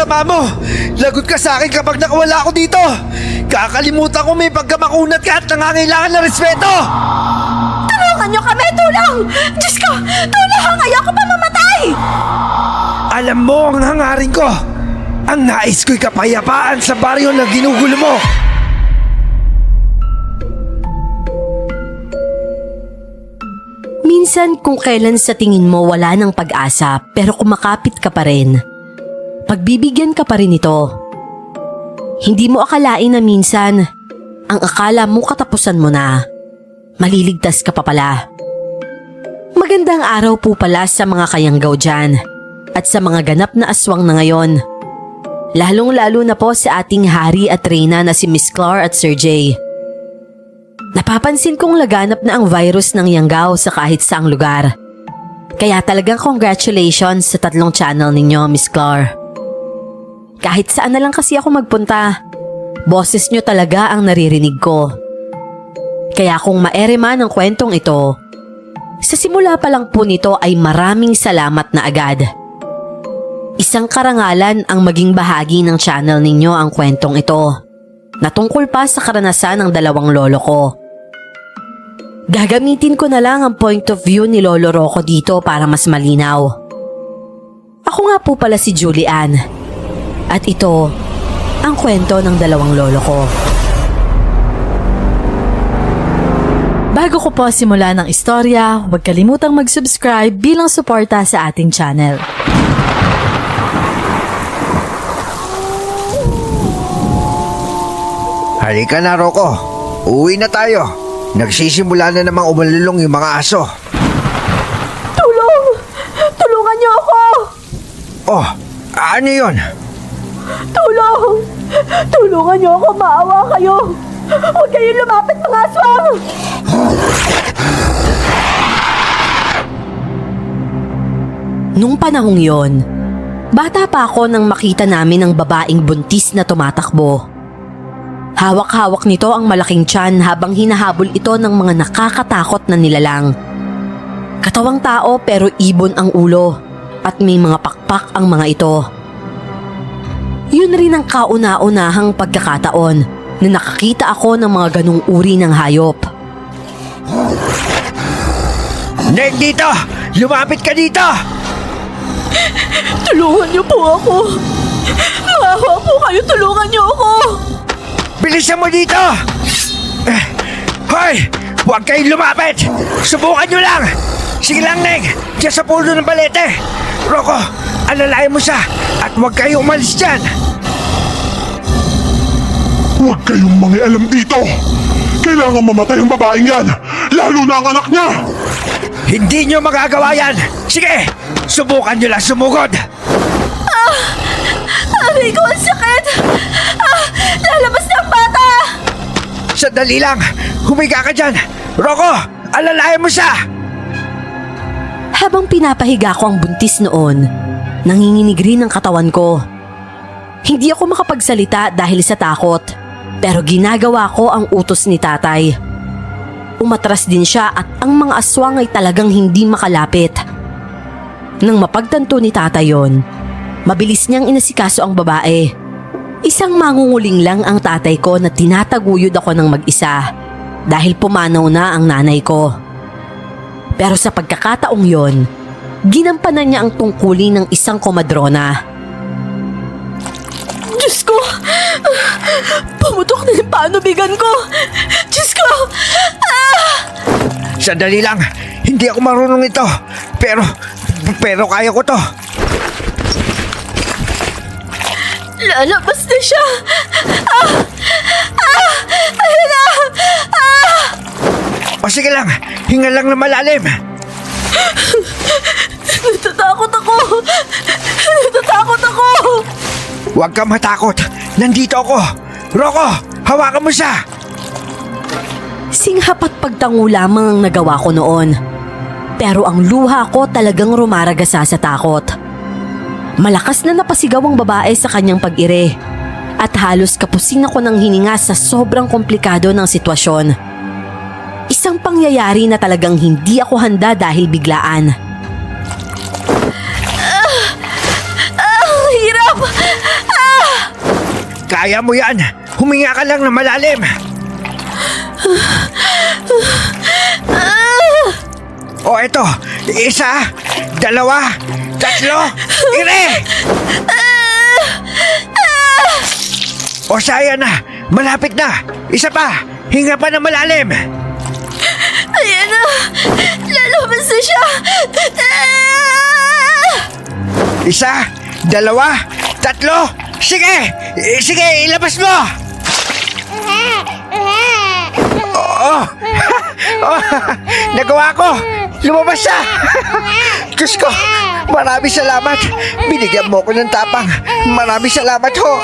sama mo! Lagot ka sa akin kapag nakawala ako dito! Kakalimutan ko may pagkamakunat ka at nangangailangan ng respeto! Tulungan niyo kami! Tulong! Diyos ko! Tulong! Ayoko pa mamatay! Alam mo ang hangarin ko! Ang nais ko'y kapayapaan sa baryo na ginugulo mo! Minsan kung kailan sa tingin mo wala ng pag-asa pero kumakapit ka pa rin, pagbibigyan ka pa rin ito. Hindi mo akalain na minsan, ang akala mo katapusan mo na, maliligtas ka pa pala. Magandang araw po pala sa mga kayanggaw dyan at sa mga ganap na aswang na ngayon. Lalong-lalo na po sa ating hari at reyna na si Miss Clar at Sir Jay. Napapansin kong laganap na ang virus ng Yanggaw sa kahit saang lugar. Kaya talagang congratulations sa 3 channel ninyo, Miss Clar. Kahit saan na lang kasi ako magpunta, boses nyo talaga ang naririnig ko. Kaya kung maere man ang kwentong ito, sa simula pa lang po nito ay maraming salamat na agad. Isang karangalan ang maging bahagi ng channel ninyo ang kwentong ito, na tungkol pa sa karanasan ng 2 lolo ko. Gagamitin ko na lang ang point of view ni Lolo Rocco dito para mas malinaw. Ako nga po pala si Julian. At ito, ang kwento ng 2 lolo ko. Bago ko po simulan ng istorya, huwag kalimutang mag-subscribe bilang suporta sa ating channel. Halika na, Rocco. Uwi na tayo. Nagsisimula na namang umalulong yung mga aso. Tulong! Tulungan niyo ako! Oh, ano yun? Tulong! Tulungan niyo ako! Maawa kayo! Huwag kayong lumapit mga aswang! Nung panahong yon, bata pa ako nang makita namin ang babaeng buntis na tumatakbo. Hawak-hawak nito ang malaking tiyan habang hinahabol ito ng mga nakakatakot na nilalang. Katawang tao pero ibon ang ulo at may mga pakpak ang mga ito. Yun rin ang kauna-unahang pagkakataon na nakakita ako ng mga ganung uri ng hayop. Neg, dito! Lumapit ka dito! Tulungan niyo po ako! Maawa po kayo! Tulungan niyo ako! Bilisan mo dito! Hoy! Huwag kayong lumapit! Subukan nyo lang! Sige lang, Neg! Diyan sa pulo ng balete! Rocco, alalayan mo siya at huwag kayong umalis dyan! Huwag kayong mangialam dito! Kailangan mamatay ang babaeng yan! Lalo na ang anak niya! Hindi nyo magagawa yan! Sige! Subukan nyo lang sumugod! Aray ko! Ang sakit! Lalabas na ang bata! Sandali lang! Humiga ka dyan! Rocco, alalayan mo siya! Habang pinapahiga ko ang buntis noon, nanginginig rin ang katawan ko. Hindi ako makapagsalita dahil sa takot, pero ginagawa ko ang utos ni tatay. Umatras din siya at ang mga aswang ay talagang hindi makalapit. Nang mapagtanto ni tatay yon, mabilis niyang inasikaso ang babae. Isang mangunguling lang ang tatay ko na tinataguyod ako ng mag-isa dahil pumanaw na ang nanay ko. Pero sa pagkakataong yon, ginampanan niya ang tungkulin ng isang komadrona. Diyos ko! Pumutok na yung panubigan ko! Diyos ko! Sandali lang! Hindi ako marunong ito! Pero kaya ko to! Lalabas na siya! Ayun na! O sige lang! Hinga lang na malalim! Natatakot ako! Natatakot ako! Huwag kang matakot! Nandito ako! Rocco, hawakan mo siya! Singhap at pagtango lamang ang nagawa ko noon. Pero ang luha ko talagang rumaragasa sa takot. Malakas na napasigaw ang babae sa kanyang pag-ire at halos kapusing ako ng hininga sa sobrang komplikado ng sitwasyon. Isang pangyayari na talagang hindi ako handa dahil biglaan. Hirap! Kaya mo yan. Huminga ka lang ng malalim. O eto, 1, 2, 3, ire! O saya na, malapit na. Isa pa, hinga pa ng malalim. Ayan na! Lalabas na siya! 1, 2, 3, sige! Sige, ilabas mo! Oo! Oh, nagawa ko! Lumabas siya! Diyos ko, maraming salamat! Binigyan mo ko ng tapang! Maraming salamat ho!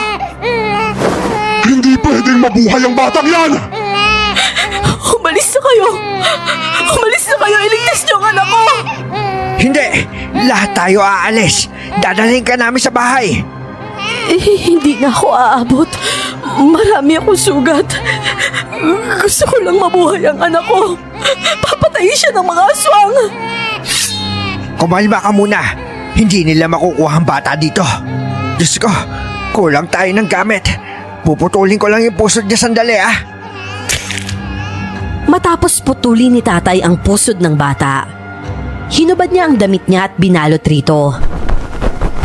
Hindi pwedeng mabuhay ang batang yan! Umalis na kayo! Umalis na kayo! Iligtas niyo ang anak ko! Hindi! Lahat tayo aalis! Dadalhin ka namin sa bahay! Hindi na ako aabot. Marami akong sugat. Gusto ko lang mabuhay ang anak ko. Papatayin siya ng mga aswang. Kumalma ka muna! Hindi nila makukuha ang bata dito! Diyos ko, kulang tayo ng gamit! Puputulin ko lang yung pusod niya sandali ah! Matapos putulin ni tatay ang pusod ng bata, hinubad niya ang damit niya at binalot rito.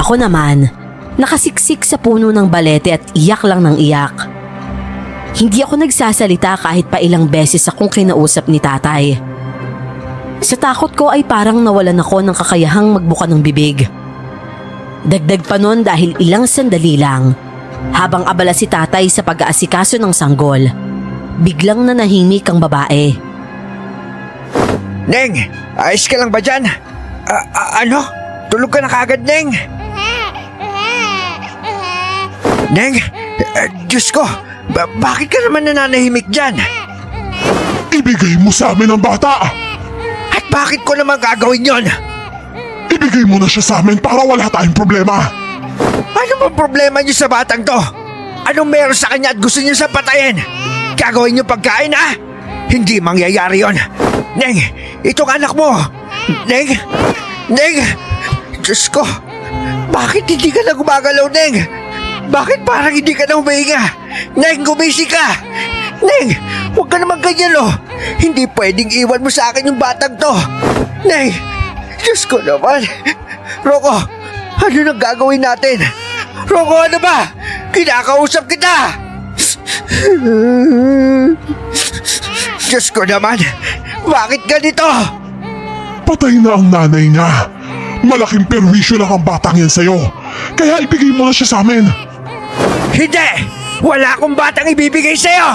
Ako naman, nakasiksik sa puno ng balete at iyak lang ng iyak. Hindi ako nagsasalita kahit pa ilang beses akong kinausap ni tatay. Sa takot ko ay parang nawalan ako ng kakayahang magbuka ng bibig. Dagdag pa nun dahil ilang sandali lang, habang abala si tatay sa pag-aasikaso ng sanggol, biglang nanahimik ang babae. Neng! Ayos ka lang ba dyan? Ano? Tulog ka na kagad, Neng? Neng! Diyos ko! Bakit ka naman nananahimik dyan? Ibigay mo sa amin ang bata! At bakit ko naman gagawin yon? Ibigay mo na siya sa amin para wala tayong problema! Ano bang problema niyo sa batang to? Anong meron sa kanya at gusto niyo sa patayin? Gagawin niyo pagkain ha? Hindi mangyayari yon. Neng, itong anak mo. Neng, Neng, Diyos ko. Bakit hindi ka na gumagalaw, Neng? Bakit parang hindi ka na humihinga? Neng, gumising ka. Neng, huwag ka naman ganyan oh. Hindi pwedeng iwan mo sa akin yung batang to. Neng, Diyos ko naman. Rocco, ano nang gagawin natin? Rocco, ano ba? Kinakausap kita! Diyos ko naman, bakit ganito? Patay na ang nanay niya. Malaking perwisyo lang ang batang yan sa'yo. Kaya ibigay mo na siya sa amin. Hindi! Wala akong batang ibibigay sa'yo!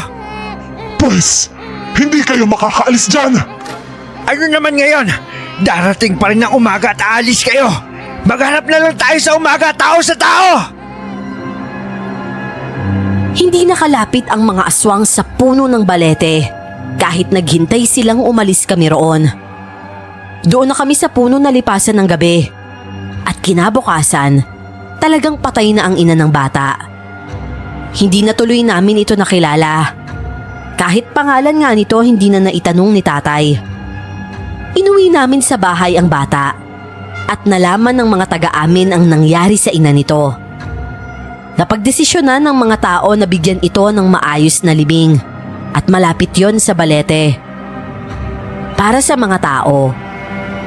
Pwes, hindi kayo makakaalis dyan. Ano naman ngayon? Darating pa rin ang umaga at aalis kayo. Maghanap na lang tayo sa umaga, tao sa tao! Hindi nakalapit ang mga aswang sa puno ng balete kahit naghintay silang umalis kami roon. Doon na kami sa puno na lipasan ng gabi. At kinabukasan, talagang patay na ang ina ng bata. Hindi na tuloy namin ito nakilala. Kahit pangalan nga nito hindi na naitanong ni tatay. Inuwi namin sa bahay ang bata at nalaman ng mga taga-amin ang nangyari sa ina nito. Napagdesisyonan ng mga tao na bigyan ito ng maayos na libing at malapit yon sa balete. Para sa mga tao,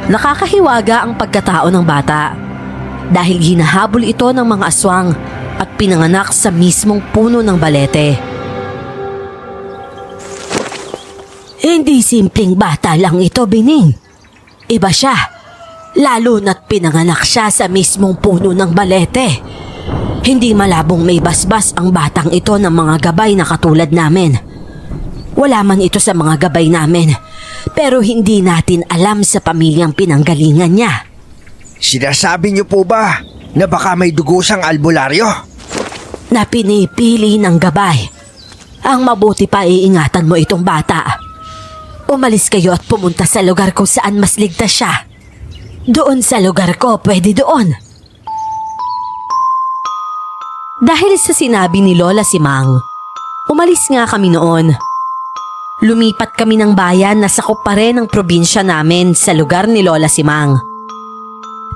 nakakahiwaga ang pagkatao ng bata dahil hinahabol ito ng mga aswang at pinanganak sa mismong puno ng balete. Hindi simpleng bata lang ito, Bining. Iba siya, lalo na't pinanganak siya sa mismong puno ng balete. Hindi malabong may basbas ang batang ito ng mga gabay na katulad namin. Wala man ito sa mga gabay namin, pero hindi natin alam sa pamilyang pinanggalingan niya. Sinasabi niyo po ba na baka may dugo siyang albularyo? Na pinipili ng gabay. Ang mabuti pa iingatan mo itong bata. Umalis kayo at pumunta sa lugar kung saan mas ligtas siya. Doon sa lugar ko, pwede doon. Dahil sa sinabi ni Lola Simang, umalis nga kami noon. Lumipat kami ng bayan na sakop pa rin ang probinsya namin sa lugar ni Lola Simang.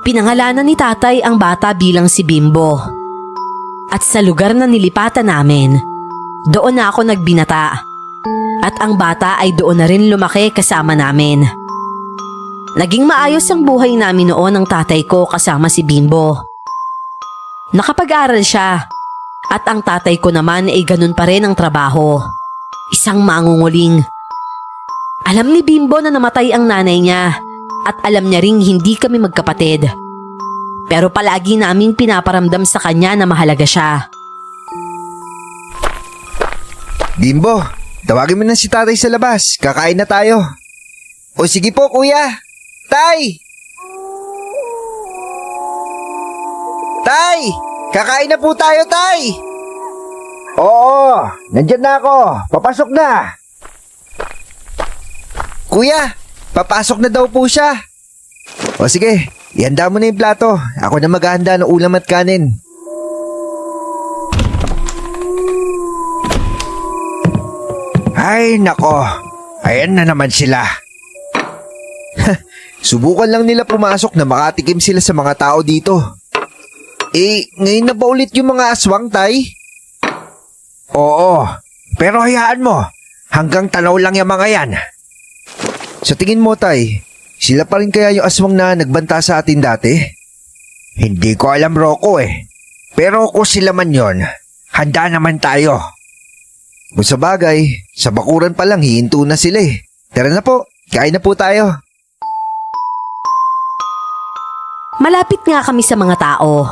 Pinangalanan ni tatay ang bata bilang si Bimbo. At sa lugar na nilipatan namin, doon na ako nagbinata. At ang bata ay doon na rin lumaki kasama namin. Naging maayos ang buhay namin noon ng tatay ko kasama si Bimbo. Nakapag-aral siya at ang tatay ko naman ay ganun pa rin ang trabaho. Isang mangunguling. Alam ni Bimbo na namatay ang nanay niya at alam niya ring hindi kami magkapatid. Pero palagi naming pinaparamdam sa kanya na mahalaga siya. Bimbo, tawagin mo na si tatay sa labas. Kakain na tayo. O sige po, kuya. Tay! Tay! Kakain na po tayo, tay! Oo, nandyan na ako. Papasok na. Kuya, papasok na daw po siya. O sige, ihanda mo na yung plato. Ako na maghahanda ng ulam at kanin. Ay, nako. Ayan na naman sila. Subukan lang nila pumasok na makatikim sila sa mga tao dito. Ngayon na ba ulit yung mga aswang, tay? Oo, pero hayaan mo. Hanggang tanaw lang yung mga yan. Sa tingin mo, tay, sila pa rin kaya yung aswang na nagbanta sa atin dati? Hindi ko alam, Rocco eh. Pero kung sila man yon, handa naman tayo. Kung sa bagay, sa bakuran pa lang hihinto na sila eh. Tara na po, kain na po tayo. Malapit nga kami sa mga tao.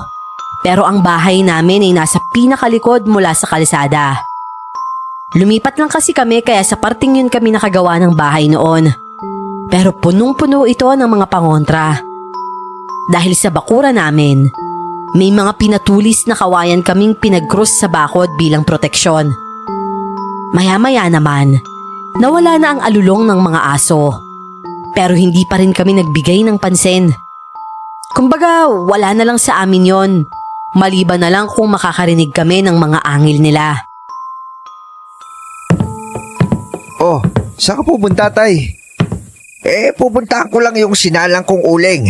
Pero ang bahay namin ay nasa pinakalikod mula sa kalsada. Lumipat lang kasi kami kaya sa parting yun kami nakagawa ng bahay noon. Pero punong-puno ito ng mga pangontra. Dahil sa bakura namin, may mga pinatulis na kawayan kaming pinag-cross sa bakod bilang proteksyon. Maya-maya naman, nawala na ang alulong ng mga aso. Pero hindi pa rin kami nagbigay ng pansin. Kumbaga, wala na lang sa amin yon. Maliban na lang kung makakarinig kami ng mga angil nila. Oh, saan ka pupunta, tay? Pupuntahan ko lang yung sinalang kong uling.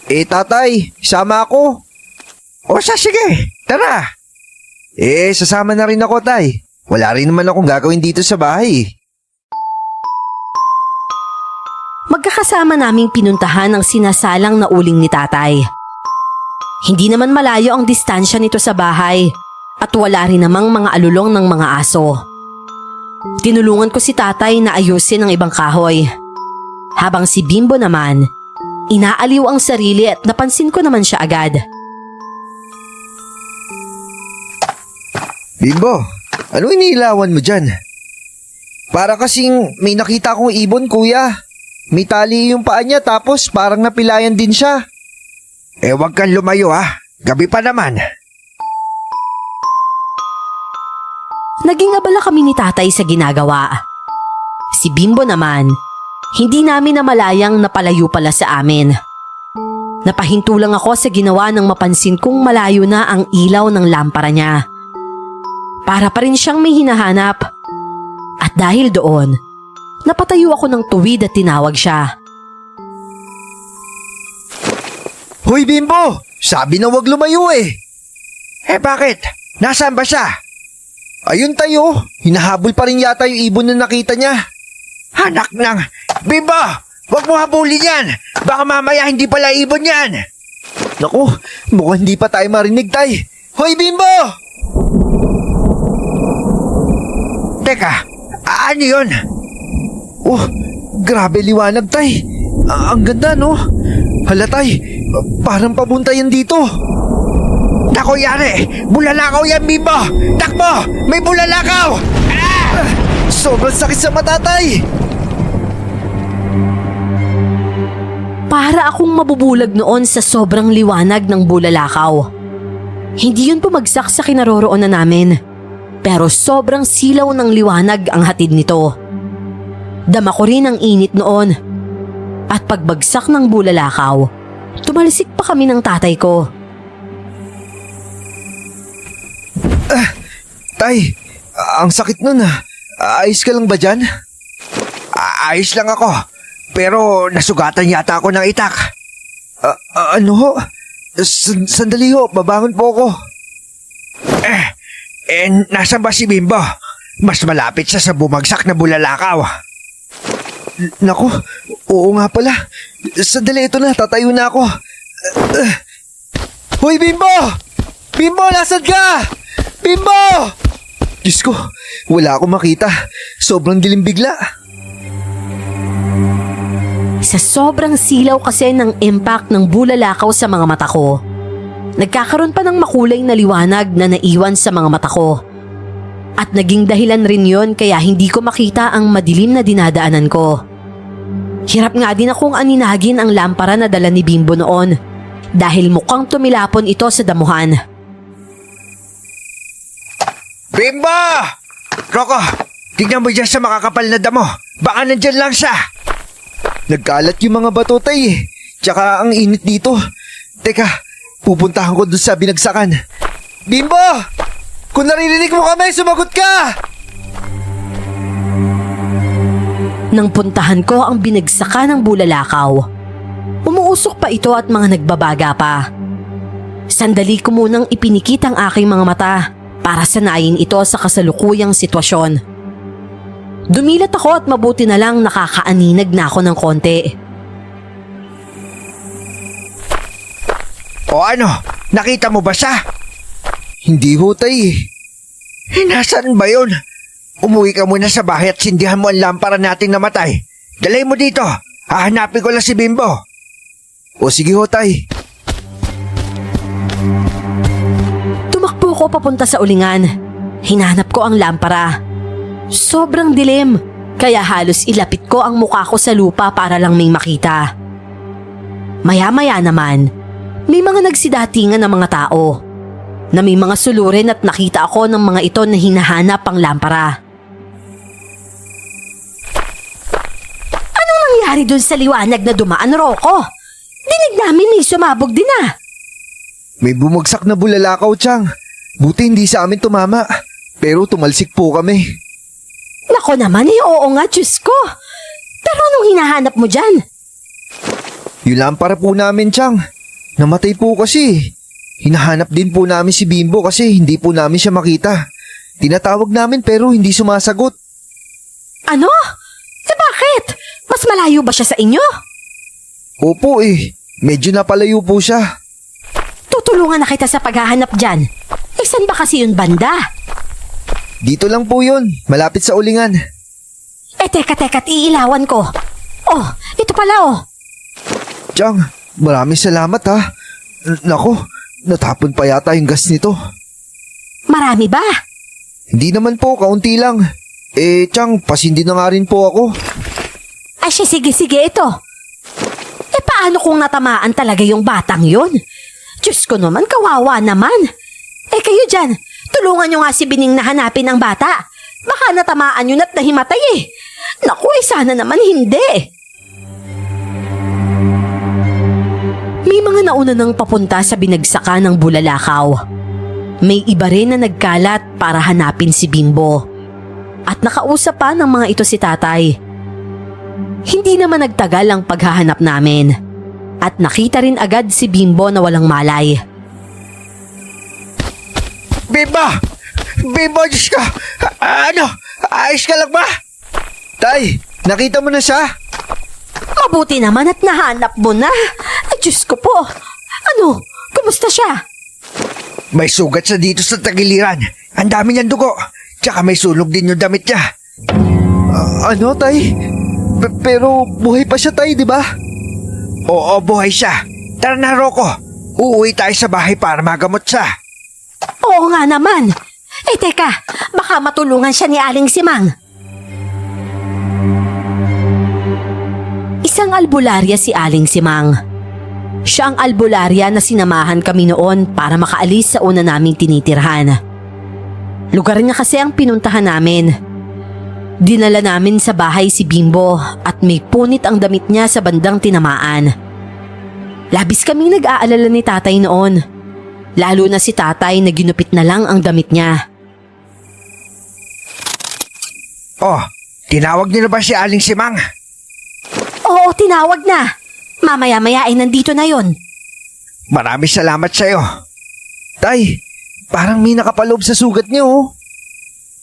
Tatay, sama ako. O sige, tara. Sasama na rin ako, tay. Wala rin naman akong gagawin dito sa bahay. Magkakasama naming pinuntahan ang sinasalang na uling ni tatay. Hindi naman malayo ang distansya nito sa bahay at wala rin namang mga alulong ng mga aso. Tinulungan ko si tatay na ayusin ang ibang kahoy. Habang si Bimbo naman, inaaliw ang sarili at napansin ko naman siya agad. Bimbo, ano inilawan mo dyan? Para kasing may nakita kong ibon, kuya. May tali yung paa niya tapos parang napilayan din siya. Huwag kang lumayo ha. Gabi pa naman. Naging abala kami ni tatay sa ginagawa. Si Bimbo naman, hindi namin namalayang napalayo pala sa amin. Napahinto lang ako sa ginawa nang mapansin kong malayo na ang ilaw ng lampara niya. Para pa rin siyang may hinahanap. At dahil doon, napatayo ako ng tuwid at tinawag siya. Hoy Bimbo, sabi na wag lumayo eh. Bakit? Nasaan ba siya? Ayun tayo, hinahabol pa rin yata yung ibon na nakita niya. Anak ng... Bimbo, wag mo habulin yan. Baka mamaya hindi pala ibon yan. Naku, mukhang hindi pa tayo marinig, tay. Hoy Bimbo! Teka, ano yun? Grabe liwanag, tay. Ang ganda, no? Hala, tay, parang pabuntayan dito. Nako, yari! Bulalakaw yan, Bimbo! Takbo! May bulalakaw! Sobrang sakit sa mata, tay! Para akong mabubulag noon sa sobrang liwanag ng bulalakaw. Hindi yun bumagsak sa kinaroroonan namin. Pero sobrang silaw ng liwanag ang hatid nito. Dama ko rin ang init noon. At pagbagsak ng bulalakaw, tumalsik pa kami ng tatay ko. Tay, ang sakit nun ah. Ayos ka lang ba dyan? Ayos lang ako. Pero nasugatan yata ako ng itak. Ano ho? Sandali ho, babangon po ako. Nasaan ba si Bimbo? Mas malapit siya sa bumagsak na bulalakaw. Naku, oo nga pala. Sandali, ito na, tatayo na ako. Hoy, Bimbo! Bimbo, nasaan ka? Bimbo! Diyos ko, wala akong makita. Sobrang dilim bigla. Sa sobrang silaw kasi ng impact ng bulalakaw sa mga mata ko, nagkakaroon pa ng makulay na liwanag na naiwan sa mga mata ko. At naging dahilan rin yon kaya hindi ko makita ang madilim na dinadaanan ko. Hirap nga din akong aninagin ang lampara na dala ni Bimbo noon dahil mukhang tumilapon ito sa damuhan. Bimbo! Rocco, tignan mo dyan sa makakapal na damo. Baka nandyan lang siya. Nagkalat yung mga bato, tay. Tsaka ang init dito. Teka, pupuntahan ko dun sa binagsakan. Bimbo! Kung naririnig mo kami, sumagot ka! Nang puntahan ko ang binagsakan ng bulalakaw, umuusok pa ito at mga nagbabaga pa. Sandali ko munang ipinikit ang aking mga mata para sanayin ito sa kasalukuyang sitwasyon. Dumilat ako at mabuti na lang nakakaaninag na ako ng konti. O ano, nakita mo ba siya? Hindi ho, tay. Nasaan ba yun? Umuwi ka muna sa bahay at sindihan mo ang lampara nating namatay. Dalay mo dito. Hahanapin ko lang si Bimbo. O sige ho, tay. Tumakbo ko papunta sa ulingan. Hinanap ko ang lampara. Sobrang dilim, kaya halos ilapit ko ang mukha ko sa lupa para lang may makita. Maya-maya naman, may mga nagsidatingan ng mga tao na may mga sulurin at nakita ako ng mga ito na hinahanap ang lampara. Anong nangyari dun sa liwanag na dumaan, Rocco? Dinig namin may sumabog din ah. May bumagsak na bulalakaw, Chang. Buti hindi sa amin tumama. Pero tumalsik po kami. Nako naman oo nga, Diyos ko. Pero anong hinahanap mo dyan? Yung lampara po namin, Chang. Namatay po kasi. Hinahanap din po namin si Bimbo kasi hindi po namin siya makita. Tinatawag namin pero hindi sumasagot. Ano? Bakit? Mas malayo ba siya sa inyo? Opo medyo napalayo po siya. Tutulungan na kita sa paghahanap dyan. Saan ba kasi yun banda? Dito lang po yun, malapit sa ulingan. Teka, iilawan ko. Oh, ito pala Chang, maraming salamat ha. Nako, natapon pa yata yung gas nito. Marami ba? Hindi naman po, kaunti lang. Chang, pasindi na nga rin po ako. Ay, sige, ito. Paano kung natamaan talaga yung batang yun? Diyos ko naman, kawawa naman. Kayo dyan, tulungan nyo nga si Bining na hanapin ang bata. Baka natamaan yun at nahimatay Naku, sana naman hindi. May mga nauna nang papunta sa binagsakan ng bulalakaw. May iba rin na nagkalat para hanapin si Bimbo. At nakausap pa ng mga ito si tatay. Hindi naman nagtagal ang paghahanap namin. At nakita rin agad si Bimbo na walang malay. Bimbo! Bimbo, Diyos ka! Ano? Ayos ka lang ba? Tay, nakita mo na siya? Mabuti naman at nahanap mo na. Ay, Diyos ko po. Ano? Kumusta siya? May sugat siya dito sa tagiliran. Ang dami niyang dugo. Tsaka may sulog din yung damit niya. Ano, tay? Pero buhay pa siya, tay, di ba? Oo, buhay siya. Tara na, Rocco. Uuwi tayo sa bahay para magamot siya. Oo nga naman. Teka, baka matulungan siya ni Aling Simang. Isang albularya si Aling Simang. Siya ang albularya na sinamahan kami noon para makaalis sa una naming tinitirhan. Lugar niya kasi ang pinuntahan namin. Dinala namin sa bahay si Bimbo at may punit ang damit niya sa bandang tinamaan. Labis kaming nag-aalala ni tatay noon. Lalo na si tatay na ginupit na lang ang damit niya. Oh, tinawag niyo na ba si Aling Simang? Oo, tinawag na. Mamaya-maya ay nandito na yon. Maraming salamat sa'yo. Tay, parang may nakapaloob sa sugat niyo. Oh.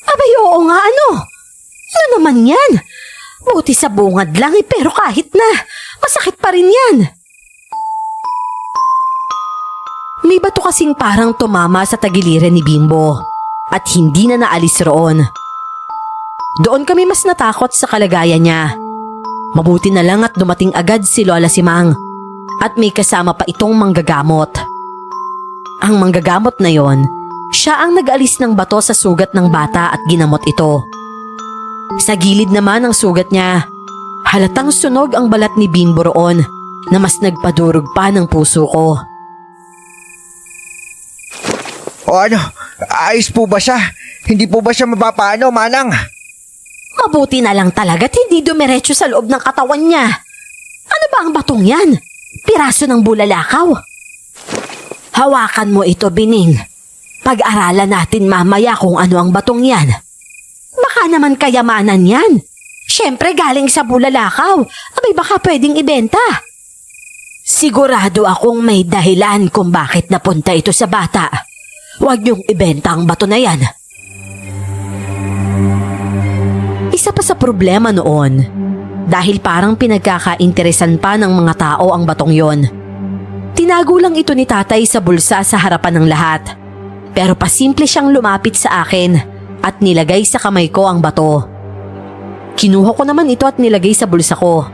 Abay, oo nga, ano? Ano naman yan? Buti sa bungad lang pero kahit na, masakit pa rin yan. May bato kasing parang tumama sa tagiliran ni Bimbo at hindi na naalis roon. Doon kami mas natakot sa kalagayan niya. Mabuti na lang at dumating agad si Lola Simang at may kasama pa itong manggagamot. Ang manggagamot na yon, siya ang nag-alis ng bato sa sugat ng bata at ginamot ito. Sa gilid naman ng sugat niya, halatang sunog ang balat ni Bimbo roon na mas nagpadurog pa ng puso ko. O ano, ayos po ba siya? Hindi po ba siya mapapaano, Manang? Mabuti na lang talaga't hindi dumiretso sa loob ng katawan niya. Ano ba ang batong yan? Piraso ng bulalakaw? Hawakan mo ito, Bining. Pag-aralan natin mamaya kung ano ang batong yan. Baka naman kayamanan yan. Siyempre galing sa bulalakaw. Abay baka pwedeng ibenta. Sigurado akong may dahilan kung bakit napunta ito sa bata. Huwag niyong ibenta ang bato na yan. Isa pa sa problema noon, dahil parang pinagkakainteresan pa ng mga tao ang batong yon. Tinago lang ito ni tatay sa bulsa sa harapan ng lahat. Pero pasimple siyang lumapit sa akin at nilagay sa kamay ko ang bato. Kinuha ko naman ito at nilagay sa bulsa ko.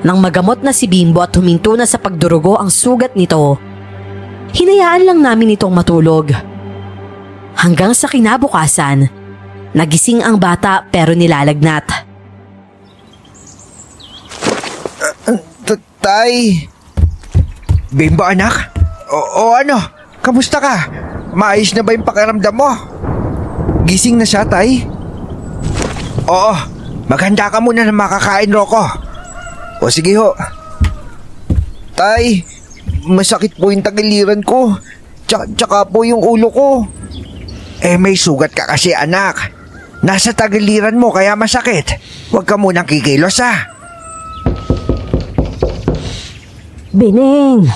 Nang magamot na si Bimbo at huminto na sa pagdurugo ang sugat nito, hinayaan lang namin itong matulog. Hanggang sa kinabukasan, nagising ang bata pero nilalagnat. Tay? Bimbo, anak? O ano? Kamusta ka? Maayos na ba yung pakiramdam mo? Gising na siya, Tay? Oo, maghanda ka muna na makakain, Rocco. O sige ho. Tay, masakit po yung tagiliran ko. Tsaka po yung ulo ko. Eh may sugat ka kasi, anak. Nasa tagiliran mo kaya masakit. Huwag ka munang kikilos, ha? Bining!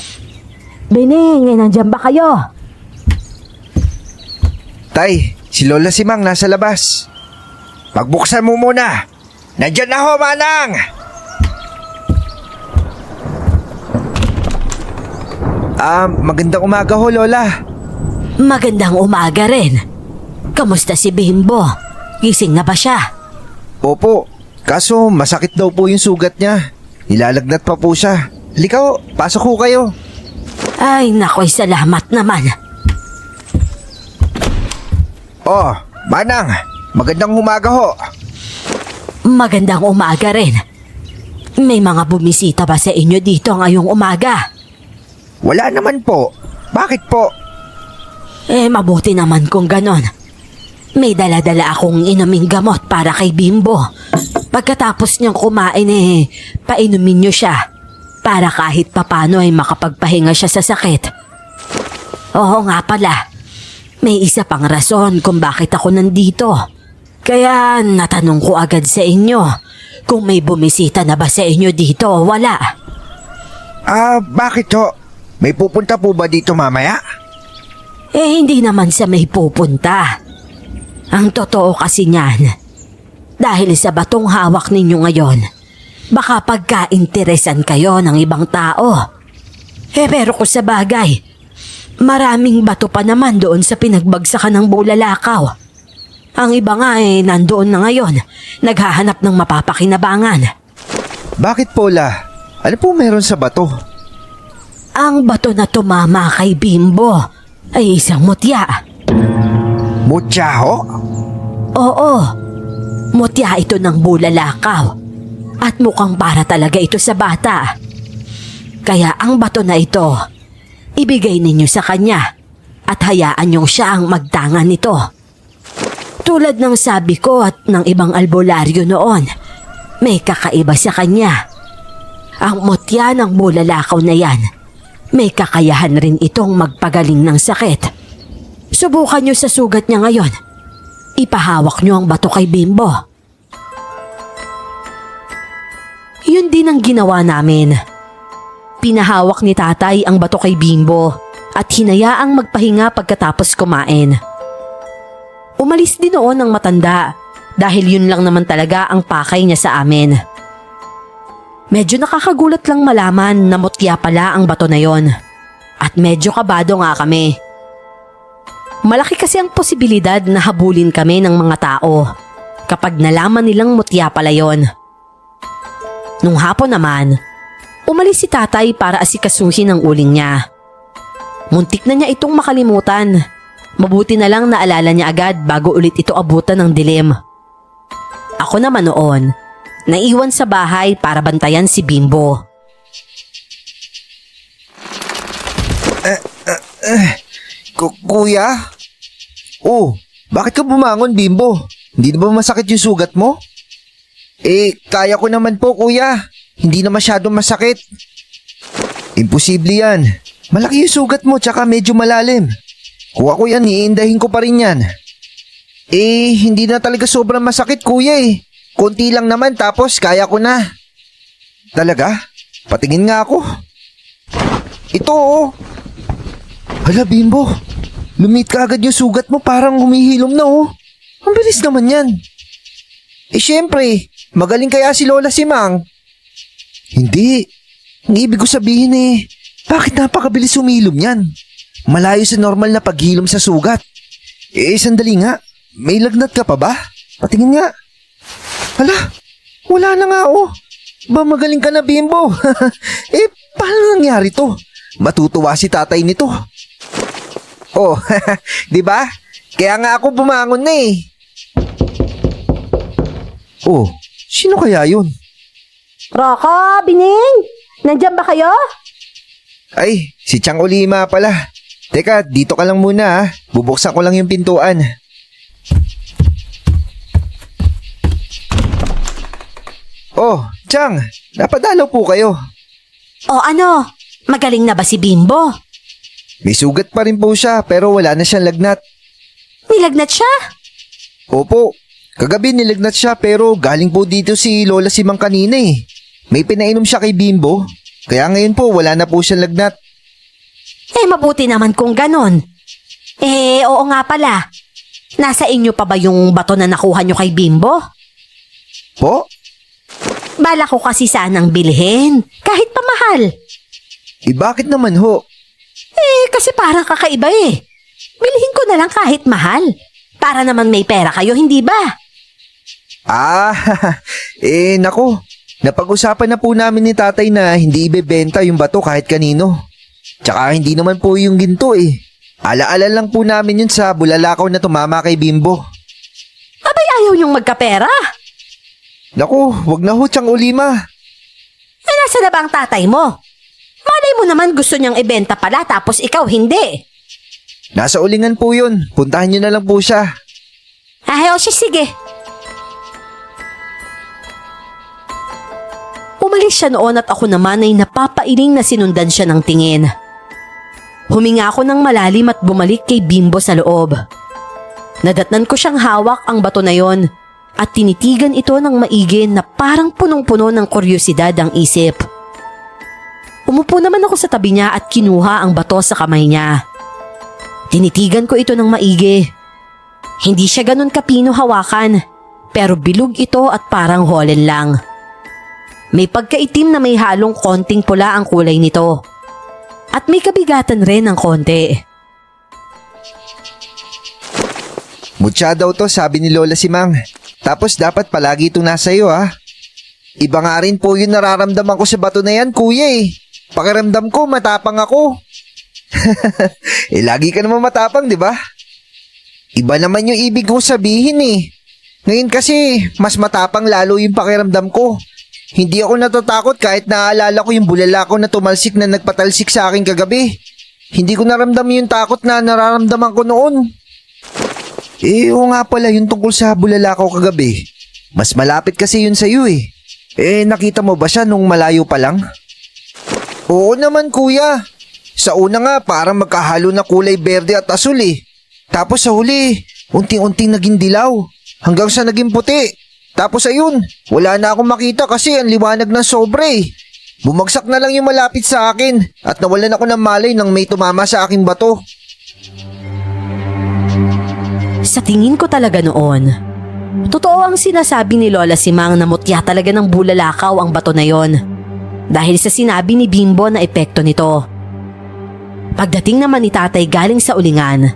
Bining, nandiyan ba kayo? Tay, si Lola Simang nasa labas. Pagbuksan mo muna. Nandyan na ho, Manang! Magandang umaga ho, Lola. Magandang umaga rin. Kamusta si Bimbo? Gising na ba siya? Opo, kaso masakit daw po yung sugat niya. Nilalagnat pa po siya. Halika ho, pasok ho kayo. Ay, nakoy, salamat naman. Oh, Manang, magandang umaga ho. Magandang umaga rin. May mga bumisita ba sa inyo dito ngayong umaga? Wala naman po. Bakit po? Mabuti naman kung ganon. May dala-dala akong inuming gamot para kay Bimbo. Pagkatapos niyang kumain painumin niyo siya para kahit papano ay makapagpahinga siya sa sakit. Oo nga pala, may isa pang rason kung bakit ako nandito. Kaya natanong ko agad sa inyo kung may bumisita na ba sa inyo dito o wala. Bakit ho? May pupunta po ba dito mamaya? Hindi naman sa may pupunta. Ang totoo kasi niyan, dahil sa batong hawak ninyo ngayon, baka pagka-interesan kayo ng ibang tao. Pero kung sa bagay, maraming bato pa naman doon sa pinagbagsakan ng bulalakaw. Ang iba nga nandoon na ngayon, naghahanap ng mapapakinabangan. Bakit po, La? Ano po meron sa bato? Ang bato na tumama kay Bimbo ay isang mutya. Mutya ho? Oo, mutya ito ng bulalakaw at mukhang para talaga ito sa bata. Kaya ang bato na ito, ibigay ninyo sa kanya at hayaan niyong siya ang magtangan nito. Tulad ng sabi ko at ng ibang albularyo noon, may kakaiba sa kanya. Ang mutya ng bulalakaw na yan, may kakayahan rin itong magpagaling ng sakit. Subukan niyo sa sugat niya ngayon. Ipahawak niyo ang bato kay Bimbo. Yun din ang ginawa namin. Pinahawak ni tatay ang bato kay Bimbo at hinayaang magpahinga pagkatapos kumain. Umalis din noon ang matanda dahil yun lang naman talaga ang pakay niya sa amin. Medyo nakakagulat lang malaman na mutya pala ang bato na yon at medyo kabado nga kami. Malaki kasi ang posibilidad na habulin kami ng mga tao kapag nalaman nilang mutya pala yon. Nung hapon naman, umalis si tatay para asikasuhin ang uling niya. Muntik na niya itong makalimutan. Mabuti na lang naalala niya agad bago ulit ito abutan ng dilim. Ako naman noon, naiwan sa bahay para bantayan si Bimbo. Kuya? Oh, bakit ka bumangon, Bimbo? Hindi na ba masakit yung sugat mo? Kaya ko naman po, kuya. Hindi na masyadong masakit. Imposible yan. Malaki yung sugat mo, tsaka medyo malalim. Kung ako yan, iindahin ko pa rin yan. Hindi na talaga sobrang masakit, kuya eh. Konti lang naman, tapos kaya ko na. Talaga? Patingin nga ako. Ito, oh. Hala, Bimbo. Lumit ka agad yung sugat mo, parang humihilom na, oh. Ang bilis naman yan. Siyempre, magaling kaya si Lola Simang. Hindi. Ang ibig ko sabihin bakit napakabilis humilom yan? Malayo sa normal na paghilom sa sugat. Sandali nga. May lagnat ka pa ba? Patingin nga. Hala, wala na nga oh. Ba magaling ka na, Bimbo. Paano nangyari to? Matutuwa si tatay nito. Oh, di ba? Kaya nga ako bumangon na eh. Oh, sino kaya yun? Roko, Bining! Nandiyan ba kayo? Ay, si Chang Olima pala. Teka, dito ka lang muna ha. Bubuksan ko lang yung pintuan. Oh, Chang, napadalaw po kayo. O ano, magaling na ba si Bimbo? May sugat pa rin po siya pero wala na siyang lagnat. Nilagnat siya? Opo, kagabi nilagnat siya pero galing po dito si Lola Simang kanina eh. May pinainom siya kay Bimbo, kaya ngayon po wala na po siyang lagnat. Mabuti naman kung ganon. Oo nga pala. Nasa inyo pa ba yung bato na nakuha nyo kay Bimbo? Po? Bala ko kasi sanang bilhin, kahit pa mahal. Bakit naman ho? Kasi parang kakaiba eh. Bilhin ko na lang kahit mahal. Para naman may pera kayo, hindi ba? Nako. Napag-usapan na po namin ni tatay na hindi ibebenta yung bato kahit kanino. Tsaka hindi naman po yung ginto eh. Alaala lang po namin yun sa bulalakaw na tumama kay Bimbo. Abay ayaw niyong magkapera. Naku, wag na ho, Chang Olima. Nasa na ba ang tatay mo? Malay mo naman gusto niyang ibenta pala tapos ikaw hindi. Nasa ulingan po yun. Puntahan nyo na lang po siya. Sige. Umalis siya noon at ako naman ay napapailing na sinundan siya ng tingin. Huminga ako ng malalim at bumalik kay Bimbo sa loob. Nadatnan ko siyang hawak ang bato na yon at tinitigan ito ng maigi na parang punong-puno ng kuryosidad ang isip. Umupo naman ako sa tabi niya at kinuha ang bato sa kamay niya. Tinitigan ko ito ng maigi. Hindi siya ganun kapino hawakan, pero bilog ito at parang holen lang. May pagkaitim na may halong konting pula ang kulay nito. At may kabigatan rin ng konti. Mutya daw to, sabi ni Lola Simang. Tapos dapat palagi itong nasa iyo ha. Iba nga rin po yung nararamdaman ko sa bato na yan, kuya eh. Pakiramdam ko, matapang ako. Lagi ka naman matapang, di ba? Iba naman yung ibig ko sabihin eh. Ngayon kasi, mas matapang lalo yung pakiramdam ko. Hindi ako natatakot kahit naaalala ko yung bulalakaw na tumalsik na nagpatalsik sa akin kagabi. Hindi ko naramdam yung takot na nararamdaman ko noon. Oo nga pala yung tungkol sa bulalakaw kagabi. Mas malapit kasi yun sa'yo eh. Nakita mo ba siya nung malayo pa lang? Oo naman kuya. Sa una nga parang magkahalo na kulay berde at asul eh. Tapos sa huli, unting-unting naging dilaw. Hanggang sa naging puti. Tapos ayun, wala na akong makita kasi ang liwanag ng sobre eh. Bumagsak na lang yung malapit sa akin at nawalan ako ng malay nang may tumama sa aking bato. Sa tingin ko talaga noon, totoo ang sinasabi ni Lola Simang na mutya talaga ng bulalakaw ang bato na yon. Dahil sa sinabi ni Bimbo na epekto nito. Pagdating naman ni tatay galing sa ulingan,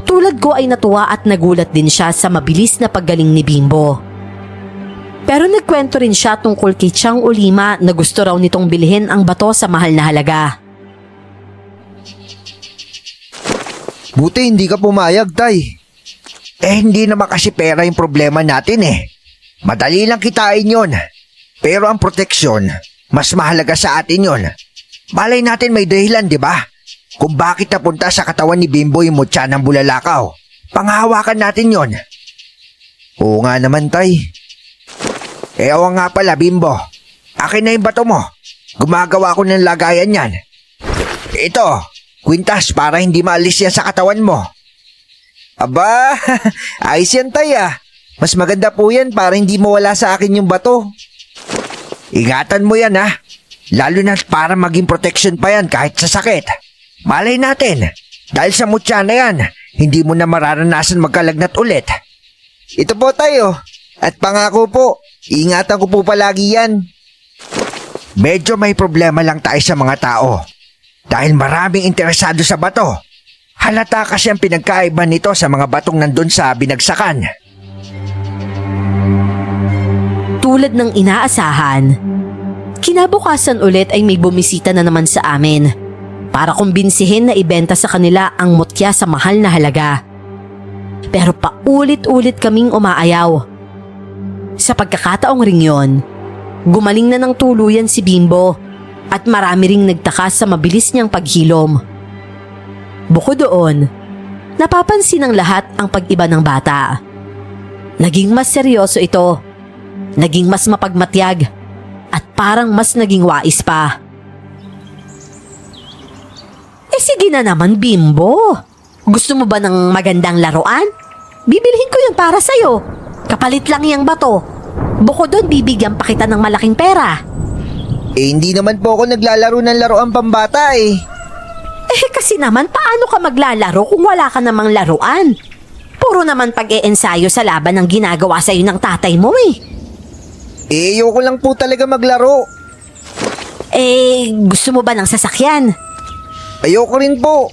tulad ko ay natuwa at nagulat din siya sa mabilis na paggaling ni Bimbo. Pero nagkwento rin siya tungkol kay Chang Ulima na gusto raw nitong bilhin ang bato sa mahal na halaga. Buti hindi ka pumayag, Tay. Hindi naman kasi pera yung problema natin eh. Madali lang kitain yon. Pero ang proteksyon, mas mahalaga sa atin yon. Malay natin may dahilan, di ba? Kung bakit napunta sa katawan ni Bimbo yung mutya ng bulalakaw. Panghahawakan natin yon. Oo nga naman, Tay. Oo nga pala, Bimbo. Akin na yung bato mo. Gumagawa ko ng lagayan yan. Ito, kwintas para hindi maalis yan sa katawan mo. Aba, ayos yan, Tay ah. Mas maganda po yan para hindi mawala sa akin yung bato. Ingatan mo yan ah. Lalo na para maging protection pa yan kahit sa sakit. Malay natin, dahil sa mutya na yan, hindi mo na mararanasan magkalagnat ulit. Ito po tayo, at pangako po, ingatan ko po palagi yan. Medyo may problema lang tayo sa mga tao. Dahil maraming interesado sa bato. Halata kasi ang pinagkaiba nito sa mga batong nandun sa binagsakan. Tulad ng inaasahan, kinabukasan ulit ay may bumisita na naman sa amin para kumbinsihin na ibenta sa kanila ang mutya sa mahal na halaga. Pero paulit-ulit kaming umaayaw. Sa pagkakataong ring yon, gumaling na ng tuluyan si Bimbo at marami ring nagtaka sa mabilis niyang paghilom. Bukod doon, napapansin ng lahat ang pag-iba ng bata. Naging mas seryoso ito, naging mas mapagmatyag, at parang mas naging wais pa. Sige na naman, Bimbo. Gusto mo ba ng magandang laruan? Bibilhin ko yun para sa'yo. Kapalit lang yung bato. Bukod doon, bibigyan pa kita ng malaking pera. Hindi naman po ako naglalaro ng laruan pambata eh. Kasi naman, paano ka maglalaro kung wala ka namang laruan? Puro naman pag-e-ensayo sa laban ang ginagawa sa'yo ng tatay mo eh. Ayoko lang po talaga maglaro. Gusto mo ba ng sasakyan? Ayoko rin po.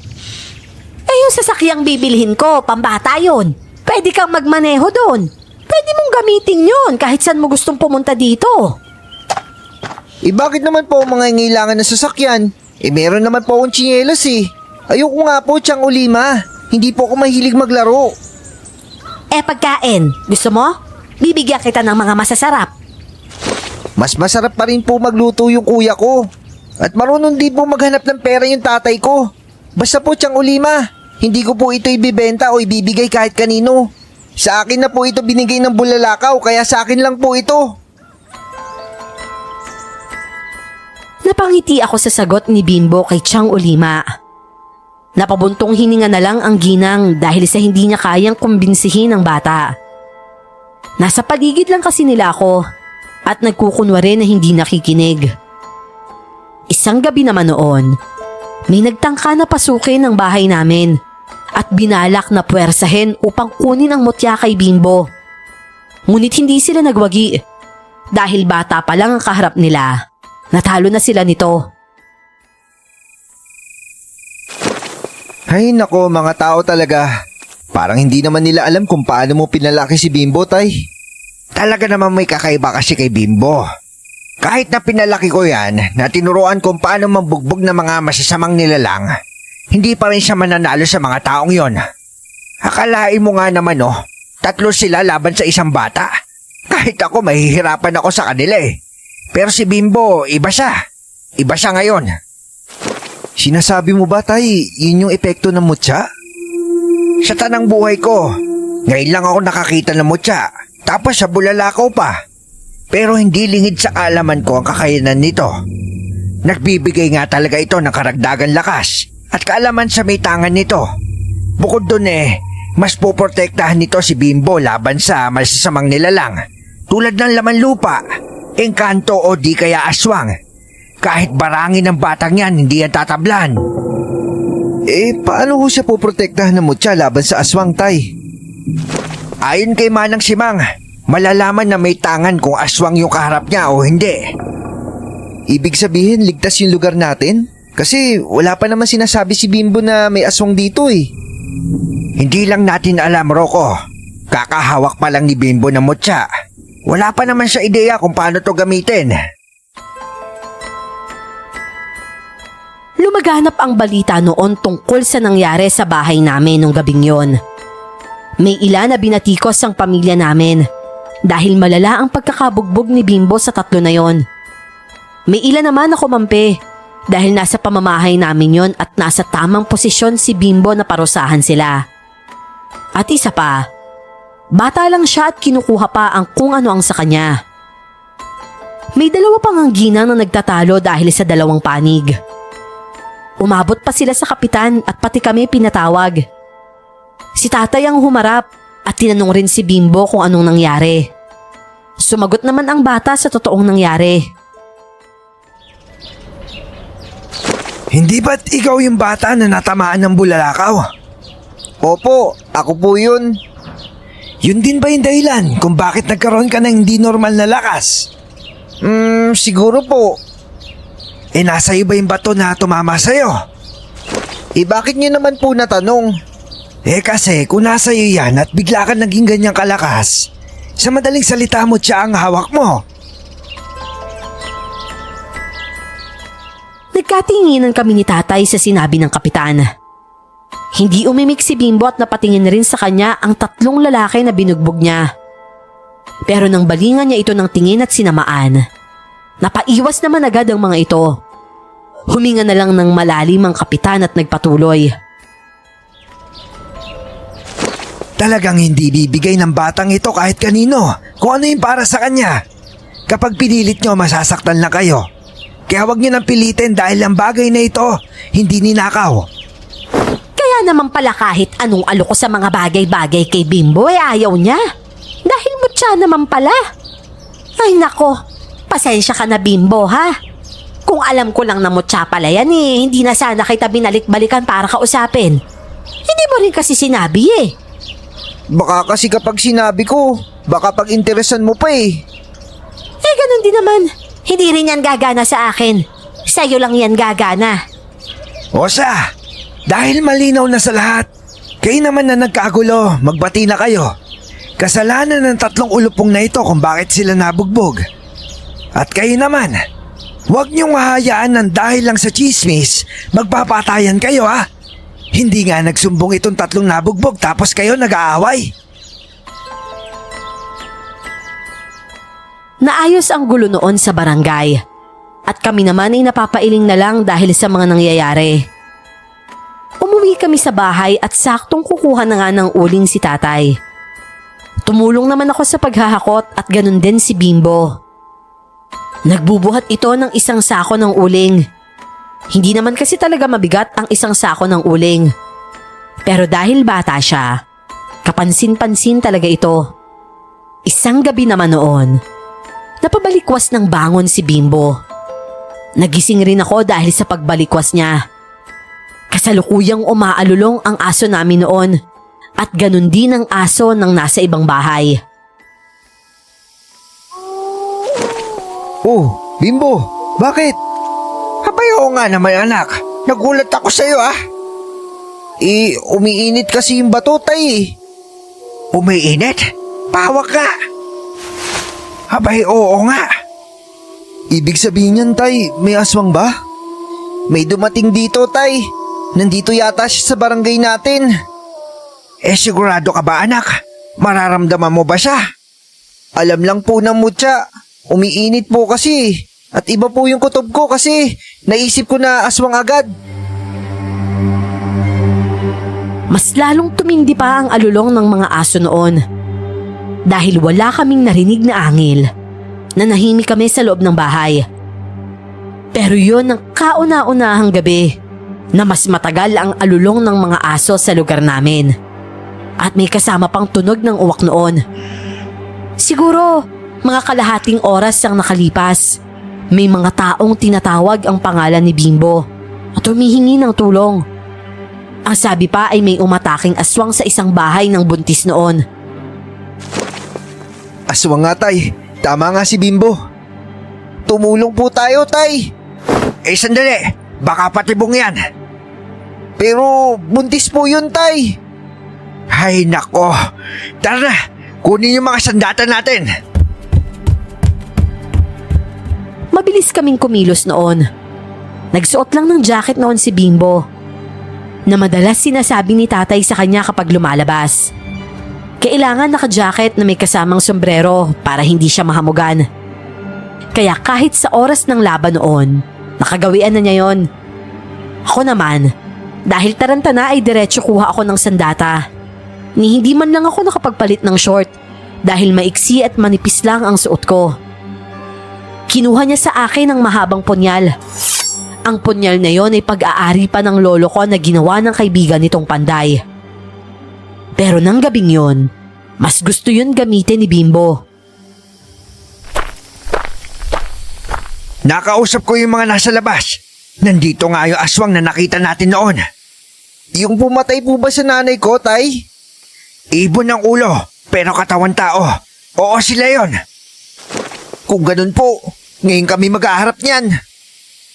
Yung sasakyang bibilhin ko, pambata yun. Pwede kang magmaneho doon. Pwede mong gamitin yun kahit saan mo gustong pumunta dito. Bakit naman po mga ngailangan ng sasakyan? Meron naman po akong tsinelas eh. Ayoko nga po, Chang Ulima. Hindi po ako mahilig maglaro. Pagkain. Gusto mo? Bibigyan kita ng mga masasarap. Mas masarap pa rin po magluto yung kuya ko. At marunong din po maghanap ng pera yung tatay ko. Basta po, Chang Ulima, hindi ko po ito ibibenta o ibibigay kahit kanino. Sa akin na po ito binigay ng bulalakaw, kaya sa akin lang po ito. Napangiti ako sa sagot ni Bimbo kay Chang Ulima. Napabuntong hininga na lang ang ginang dahil sa hindi niya kayang kumbinsihin ang bata. Nasa paligid lang kasi nila ako at nagkukunwari na hindi nakikinig. Isang gabi naman noon, may nagtangka na pasukin ang bahay namin at binalak na puwersahin upang kunin ang mutya kay Bimbo. Ngunit hindi sila nagwagi dahil bata pa lang ang kaharap nila. Natalo na sila nito. Ay nako, mga tao talaga. Parang hindi naman nila alam kung paano mo pinalaki si Bimbo, Tay. Talaga naman may kakaiba kasi kay Bimbo. Kahit na pinalaki ko yan, na tinuruan kung paano mambugbog ng mga masasamang nilalang, hindi pa rin siya mananalo sa mga taong yon. Akalain mo nga naman tatlo sila laban sa isang bata. Kahit ako mahihirapan ako sa kanila eh. Pero si Bimbo, iba siya. Iba siya ngayon. Sinasabi mo ba, Tay, yun yung epekto ng mutya? Sa tanang buhay ko, ngayon lang ako nakakita ng mutya. Tapos sa bulalakaw pa. Pero hindi lingid sa kaalaman ko ang kakayanan nito. Nagbibigay nga talaga ito ng karagdagan lakas at kaalaman sa may tangan nito. Bukod dun mas poprotektahan nito si Bimbo laban sa masasamang nilalang. Tulad ng laman lupa, engkanto o di kaya aswang. Kahit barangin ng batang yan, hindi yan tatablan. Paano ho siya poprotektahan ng mutya laban sa aswang, tay? Ayon kay Manang Simang, malalaman na may tangan kung aswang yung kaharap niya o hindi. Ibig sabihin, ligtas yung lugar natin? Kasi wala pa naman sinasabi si Bimbo na may aswang dito eh. Hindi lang natin alam, Rocco. Kakahawak pa lang ni Bimbo ng mutya. Wala pa naman siya ideya kung paano to gamitin. Lumaganap ang balita noon tungkol sa nangyari sa bahay namin nung gabing yon. May ilan na binatikos ang pamilya namin dahil malala ang pagkakabugbog ni Bimbo sa tatlo na yon. May ilan naman na kumampi dahil nasa pamamahay namin yon at nasa tamang posisyon si Bimbo na parusahan sila. At isa pa, bata lang siya at kinukuha pa ang kung ano ang sa kanya. May dalawa pang angginang na nagtatalo dahil sa dalawang panig. Umabot pa sila sa kapitan at pati kami pinatawag. Si tatay ang humarap at tinanong rin si Bimbo kung anong nangyari. Sumagot naman ang bata sa totoong nangyari. Hindi ba't ikaw yung bata na natamaan ng bulalakaw? Opo, ako po yun. Yun din ba yung dahilan kung bakit nagkaroon ka ng hindi normal na lakas? Siguro po. Nasa iyo ba yung bato na tumama sa'yo? Bakit niyo naman po natanong? Kasi kung nasa iyo yan at bigla ka naging ganyang kalakas, sa madaling salita mo siya ang hawak mo. Nagkatinginan kami ni tatay sa sinabi ng kapitan. Hindi umimik si Bimbo at napatingin rin sa kanya ang tatlong lalaki na binugbog niya. Pero nang balingan niya ito ng tingin at sinamaan, napaiwas naman agad ang mga ito. Huminga na lang ng malalim ang kapitan at nagpatuloy. Talagang hindi bibigay ng batang ito kahit kanino kung ano yung para sa kanya. Kapag pinilit nyo, masasaktan na kayo. Kaya huwag nyo nang pilitin dahil ang bagay na ito hindi ninakaw. Kaya naman pala kahit anong aloko sa mga bagay-bagay kay Bimbo ayaw niya. Dahil mutya naman pala. Ay nako, pasensya ka na Bimbo ha. Kung alam ko lang na mutya pala yan hindi na sana kita binalik-balikan para kausapin. Hindi mo rin kasi sinabi Baka kasi kapag sinabi ko, baka pag-interesan mo pa ganun din naman. Hindi rin yan gagana sa akin. Sa'yo lang yan gagana. Osa, dahil malinaw na sa lahat, kayo naman na nagkagulo, magbati na kayo. Kasalanan ng tatlong ulupong na ito kung bakit sila nabugbog. At kayo naman, huwag niyong hahayaan ng dahil lang sa chismis, magpapatayan kayo ha. Hindi nga nagsumbong itong tatlong nabugbog tapos kayo nag-aaway. Naayos ang gulo noon sa barangay. At kami naman ay napapailing na lang dahil sa mga nangyayari. Umuwi kami sa bahay at saktong kukuha na nga ng uling si tatay. Tumulong naman ako sa paghahakot at ganun din si Bimbo. Nagbubuhat ito ng isang sako ng uling. Hindi naman kasi talaga mabigat ang isang sako ng uling. Pero dahil bata siya, kapansin-pansin talaga ito. Isang gabi naman noon, napabalikwas ng bangon si Bimbo. Nagising rin ako dahil sa pagbalikwas niya. Kasalukuyang umaalulong ang aso namin noon at ganun din ang aso ng nasa ibang bahay. Oh, Bimbo, bakit? Abay, oo nga naman anak, nagulat ako sa'yo umiinit kasi yung bato tay. Umiinit? Pawak ka. Abay, oo nga. Ibig sabihin yan tay, may aswang ba? May dumating dito tay. Nandito yata siya sa barangay natin. Sigurado ka ba anak? Mararamdaman mo ba siya? Alam lang po ng mutya, umiinit po kasi. At iba po yung kutob ko kasi naisip ko na aswang agad. Mas lalong tumindi pa ang alulong ng mga aso noon. Dahil wala kaming narinig na angil, nanahimik kami sa loob ng bahay. Pero yun ang kauna-unahang gabi na mas matagal ang alulong ng mga aso sa lugar namin. At may kasama pang tunog ng uwak noon. Siguro mga kalahating oras ang nakalipas May mga taong tinatawag ang pangalan ni Bimbo at humihingi ng tulong. Ang sabi pa ay may umataking aswang sa isang bahay ng buntis noon. Aswang nga, Tay. Tama nga si Bimbo. Tumulong po tayo, Tay. Sandali. Baka patibong yan. Pero buntis po yun, Tay. Ay, nako. Tara na. Kunin yung mga sandata natin. Mabilis kaming kumilos noon. Nagsuot lang ng jacket noon si Bimbo, na madalas sinasabi ni tatay sa kanya kapag lumalabas. Kailangan naka-jacket na may kasamang sombrero para hindi siya mahamugan. Kaya kahit sa oras ng laban noon, nakagawian na niya yon. Ako naman, dahil tarantana ay diretso kuha ako ng sandata. Ni hindi man lang ako nakapagpalit ng short dahil maiksi at manipis lang ang suot ko. Kinuha niya sa akin ang mahabang punyal. Ang punyal na yon ay pag-aari pa ng lolo ko na ginawa ng kaibigan nitong Panday. Pero nang gabing yon, mas gusto yun gamitin ni Bimbo. Nakausap ko yung mga nasa labas. Nandito nga yung aswang na nakita natin noon. Yung pumatay po ba sa nanay ko, Tay? Ibon ng ulo, pero katawan tao. Oo, sila yon. Kung ganun po, ngayon kami mag-aharap niyan.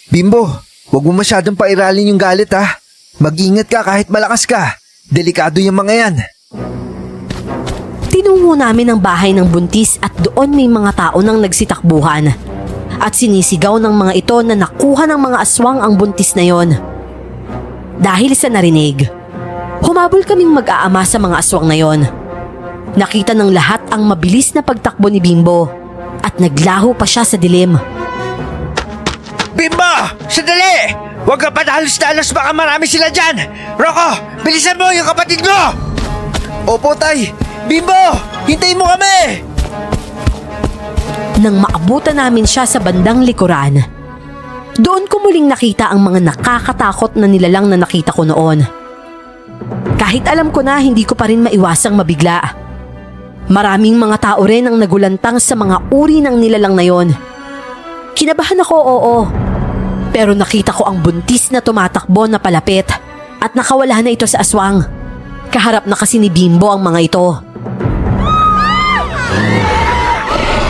Bimbo, huwag mo masyadong pairalin yung galit ha. Mag-ingat ka kahit malakas ka. Delikado yung mga yan. Tinungo namin ang bahay ng buntis at doon may mga tao nang nagsitakbuhan. At sinisigaw ng mga ito na nakuha ng mga aswang ang buntis na yon. Dahil sa narinig, humabol kaming mag-aama sa mga aswang na yon. Nakita ng lahat ang mabilis na pagtakbo ni Bimbo at naglaho pa siya sa dilim. Bimbo! Sandali! Huwag ka padalos-dalos, baka marami sila dyan! Rocco, bilisan mo yung kapatid mo! Opo, Tay! Bimbo! Hintayin mo kami! Nang maabutan namin siya sa bandang likuran, doon ko muling nakita ang mga nakakatakot na nilalang na nakita ko noon. Kahit alam ko na hindi ko pa rin maiwasang mabigla. Maraming mga tao rin ang nagulantang sa mga uri ng nilalang na yon. Kinabahan ako, oo. Pero nakita ko ang buntis na tumatakbo na palapit at nakawala na ito sa aswang. Kaharap na kasi ni Bimbo ang mga ito.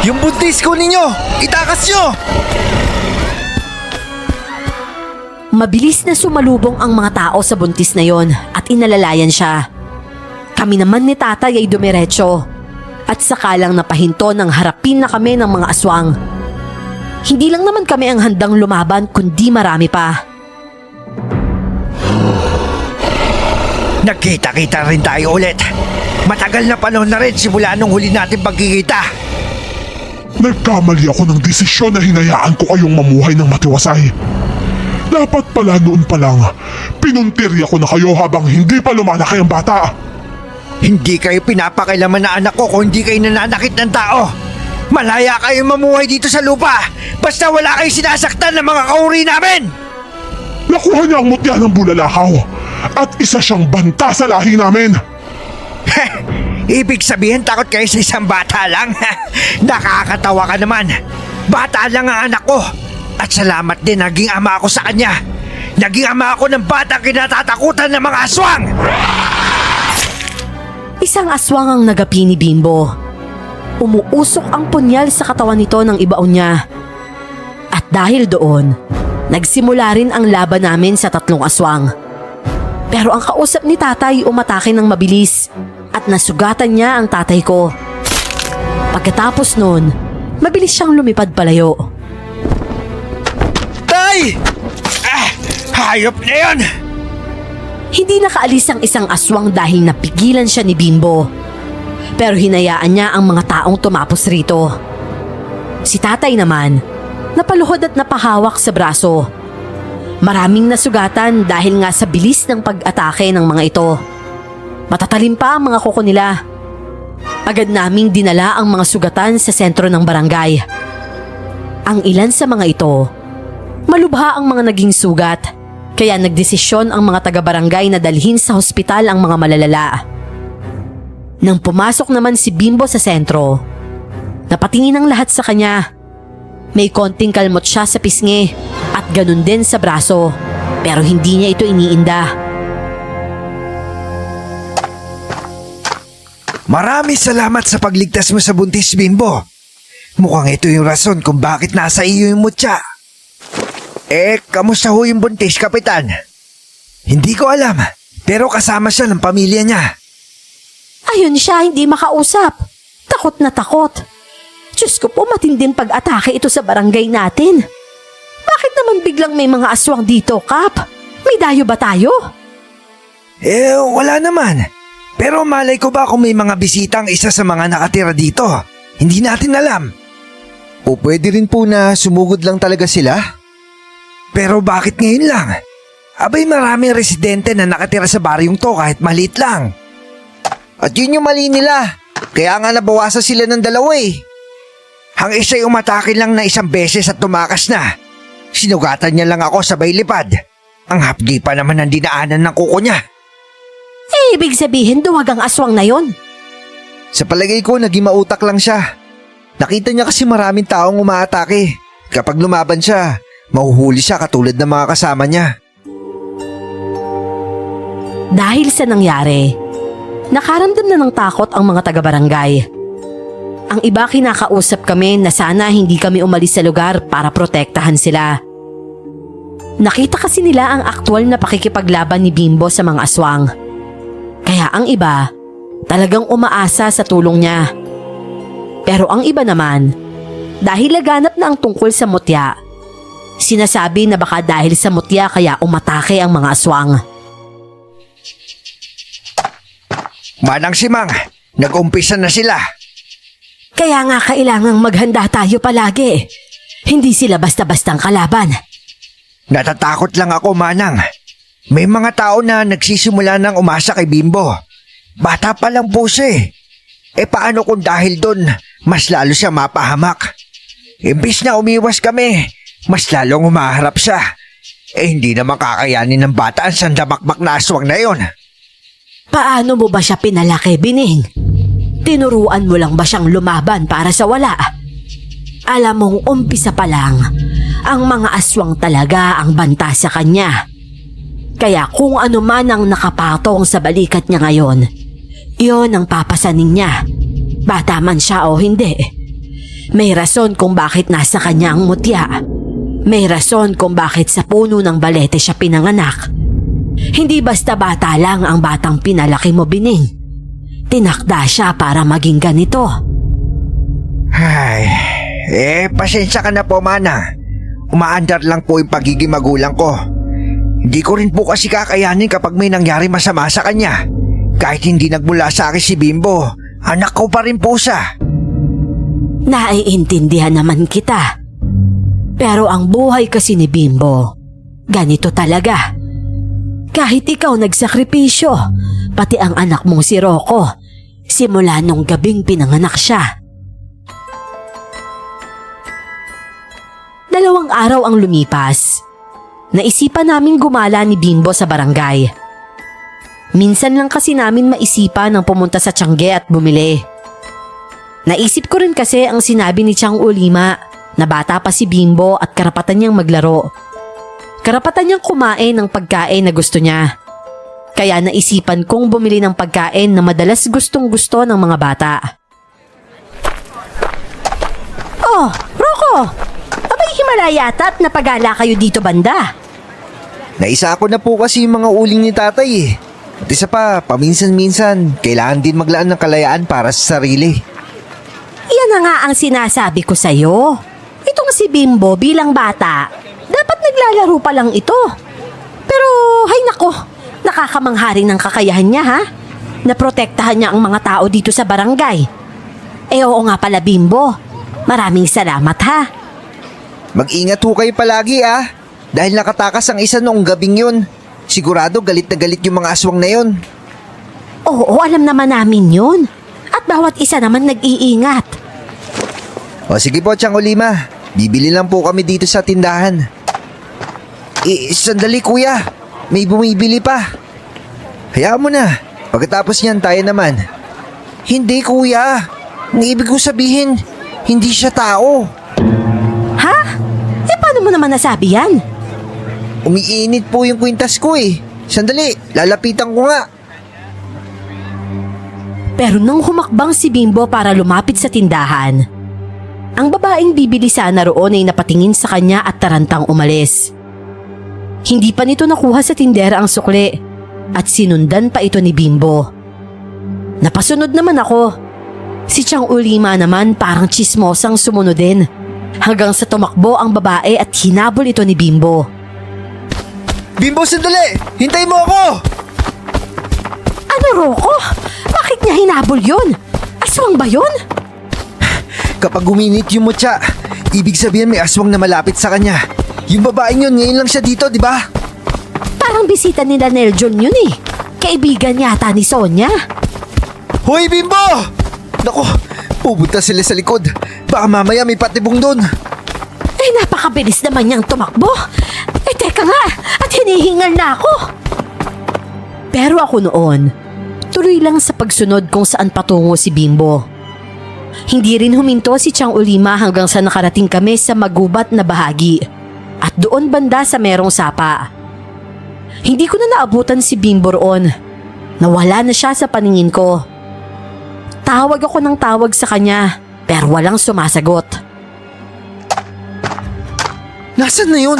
Yung buntis ko ninyo! Itakas nyo! Mabilis na sumalubong ang mga tao sa buntis na yon at inalalayan siya. Kami naman ni tatay ay dumiretso at saka lang napahinto nang harapin na kami ng mga aswang. Hindi lang naman kami ang handang lumaban kundi marami pa. Nagkita-kita rin tayo ulit. Matagal na panahon na rin simula nung huli natin pagkikita. Nagkamali ako ng desisyon na hinayaan ko kayong mamuhay ng matiwasay. Dapat pala noon pa lang, pinuntirya ko na kayo habang hindi pa lumalaki ang bata. Hindi kayo pinapakailaman na anak ko kung hindi kayo nananakit ng tao. Malaya kayong mamuhay dito sa lupa basta wala kayong sinasaktan ng mga kauri namin. Nakuha niya ang mutya ng bulalakaw at isa siyang banta sa lahi namin. Ibig sabihin takot kayo sa isang bata lang? Nakakatawa ka naman. Bata lang ang anak ko. At salamat din naging ama ako sa kanya. Naging ama ako ng batang kinatatakutan ng mga aswang. Isang aswang ang nagapi ni Bimbo. Umuusok ang punyal sa katawan nito ng ibaon niya. At dahil doon, nagsimula rin ang laban namin sa tatlong aswang. Pero ang kausap ni tatay umatake ng mabilis at nasugatan niya ang tatay ko. Pagkatapos nun, mabilis siyang lumipad palayo. Tay! Hayop na yun! Hindi nakaalis ang isang aswang dahil napigilan siya ni Bimbo. Pero hinayaan niya ang mga taong tumapos rito. Si tatay naman, napaluhod at napahawak sa braso. Maraming nasugatan dahil nga sa bilis ng pag-atake ng mga ito. Matatalim pa ang mga kuko nila. Agad naming dinala ang mga sugatan sa sentro ng barangay. Ang ilan sa mga ito, malubha ang mga naging sugat, kaya nagdesisyon ang mga taga-barangay na dalhin sa hospital ang mga malalala. Nang pumasok naman si Bimbo sa sentro, napatingin ang lahat sa kanya. May konting kalmot siya sa pisngi at ganun din sa braso. Pero hindi niya ito iniinda. Maraming salamat sa pagligtas mo sa buntis, Bimbo. Mukhang ito yung rason kung bakit nasa iyo yung mutya. Kamusta ho yung buntis, Kapitan? Hindi ko alam, pero kasama siya ng pamilya niya. Ayun siya, hindi makausap. Takot na takot. Diyos ko po, matinding pag-atake ito sa barangay natin. Bakit naman biglang may mga aswang dito, Kap? May dayo ba tayo? Wala naman. Pero malay ko ba kung may mga bisitang isa sa mga nakatira dito? Hindi natin alam. O pwede rin po na sumugod lang talaga sila? Pero bakit ngayon lang? Abay maraming residente na nakatira sa baryong to kahit maliit lang. At yun yung mali nila. Kaya nga nabawasan sila ng 2 eh. Ang isa'y umatake lang na 1 beses at tumakas na. Sinugatan niya lang ako sabay lipad. Ang hapdi pa naman ang dinaanan ng kuko niya. Ibig sabihin duwag ang aswang na yon. Sa palagay ko, naging mautak lang siya. Nakita niya kasi maraming taong umaatake. Kapag lumaban siya, mahuhuli siya katulad ng mga kasama niya. Dahil sa nangyari, nakaramdam na ng takot ang mga taga-barangay. Ang iba kinakausap kami na sana hindi kami umalis sa lugar para protektahan sila. Nakita kasi nila ang aktwal na pakikipaglaban ni Bimbo sa mga aswang. Kaya ang iba, talagang umaasa sa tulong niya. Pero ang iba naman, dahil laganap na ang tungkol sa mutya, sinasabi na baka dahil sa mutya kaya umatake ang mga aswang. Manang Simang, nag-umpisa na sila. Kaya nga kailangang maghanda tayo palagi. Hindi sila basta-bastang kalaban. Natatakot lang ako, Manang. May mga tao na nagsisimula ng umasa kay Bimbo. Bata pa lang po siya eh. Paano kung dahil doon, mas lalo siya mapahamak? Imbis na umiwas kami, mas lalong umaharap siya. Hindi naman kakayanin ng bata ang sandamakmak na aswang na yon. Paano mo ba siya pinalaki, Bining? Tinuruan mo lang ba siyang lumaban para sa wala? Alam mong umpisa pa lang, ang mga aswang talaga ang banta sa kanya. Kaya kung ano man ang nakapatong sa balikat niya ngayon, iyon ang papasanin niya. Bata man siya o hindi. May rason kung bakit nasa kanya ang mutya. May rason kung bakit sa puno ng balete siya pinanganak. Hindi basta bata lang ang batang pinalaki mo, Bining. Tinakda siya para maging ganito. Ay, pasensya ka na po, Manang. Umaandar lang po yung pagiging magulang ko. Hindi ko rin po kasi kakayanin kapag may nangyari masama sa kanya. Kahit hindi nagmula sa akin si Bimbo, anak ko pa rin po siya. Naiintindihan naman kita. Pero ang buhay kasi ni Bimbo, ganito talaga. Kahit ikaw nagsakripisyo, pati ang anak mong si Rocco, simula nung gabing pinanganak siya. 2 araw ang lumipas. Naisipan namin gumala ni Bimbo sa barangay. Minsan lang kasi namin maisipan ng pumunta sa Tiangge at bumili. Naisip ko rin kasi ang sinabi ni Tiang Ulima na bata pa si Bimbo at karapatan niyang maglaro. Karapatan niyang kumain ng pagkain na gusto niya. Kaya naisipan kong bumili ng pagkain na madalas gustong-gusto ng mga bata. Oh, Rocco! Abay himala yata at napagala kayo dito banda. Naisa ako na po kasi yung mga uling ni tatay eh. At isa pa, paminsan-minsan, kailangan din maglaan ng kalayaan para sa sarili. Yan na nga ang sinasabi ko sa'yo. Itong si Bimbo bilang bata, dapat naglalaro pa lang ito. Pero, hay nako, nakakamangha rin ng kakayahan niya ha. Naprotektahan niya ang mga tao dito sa barangay. Oo nga pala Bimbo, maraming salamat ha. Mag-ingat ho kayo palagi ah. Dahil nakatakas ang isa noong gabing yun. Sigurado galit na galit yung mga aswang na yun. Oo, alam naman namin yun. At bawat isa naman nag-iingat. O sige po, Tiang Ulima. Bibili lang po kami dito sa tindahan. Sandali kuya. May bumibili pa. Hayaan mo na. Pagkatapos niyan tayo naman. Hindi kuya. Ang ibig ko sabihin, hindi siya tao. Ha? Paano mo naman nasabi yan? Umiinit po yung kwintas ko eh. Sandali, lalapitan ko nga. Pero nang humakbang si Bimbo para lumapit sa tindahan, ang babaeng bibili sana roon ay napatingin sa kanya at tarantang umalis. Hindi pa nito nakuha sa tindera ang sukli at sinundan pa ito ni Bimbo. Napasunod naman ako. Si Tiang Ulima naman parang tsismosang sumunod din hanggang sa tumakbo ang babae at hinabol ito ni Bimbo. Bimbo, sandali! Hintayin mo ako! Ano, Rocco? Bakit niya hinabol yun? Aswang ba yun? Kapag uminit yung mutya, ibig sabihin may aswang na malapit sa kanya. Yung babaeng yun, ngayon lang siya dito, di ba? Parang bisita nila Neljon yun eh. Kaibigan yata ni Sonia. Hoy, Bimbo! Naku, pupunta sila sa likod. Baka mamaya may patibong doon. Napakabilis naman niyang tumakbo. Teka nga, at hinihingal na ako. Pero ako noon, tuloy lang sa pagsunod kung saan patungo si Bimbo. Hindi rin huminto si Tiang Ulima hanggang sa nakarating kami sa magubat na bahagi at doon banda sa merong sapa. Hindi ko na naabutan si Bimbo roon. Nawala na siya sa paningin ko. Tawag ako ng tawag sa kanya pero walang sumasagot. Nasaan na yun?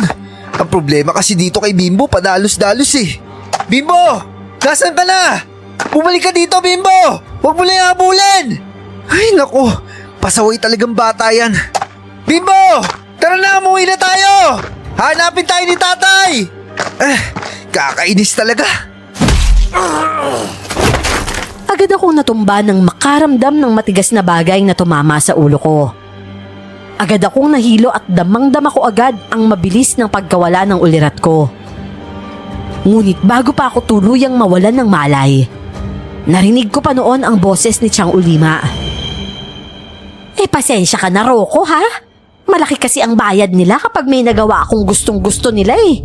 Ang problema kasi dito kay Bimbo, padalos-dalos eh. Bimbo! Nasaan ka na? Bumalik ka dito, Bimbo! Huwag mo na habulin! Ay naku, pasaway talagang bata yan. Bimbo! Tara na, umuwi na tayo! Hanapin tayo ni tatay! Kakainis talaga. Agad akong natumba nang makaramdam ng matigas na bagay na tumama sa ulo ko. Agad akong nahilo at damang-dama ko agad ang mabilis ng pagkawala ng ulirat ko. Ngunit bago pa ako tuluyang mawalan ng malay, narinig ko pa noon ang boses ni Tiang Ulima. Pasensya ka na, Rocco, ha? Malaki kasi ang bayad nila kapag may nagawa akong gustong-gusto nila eh.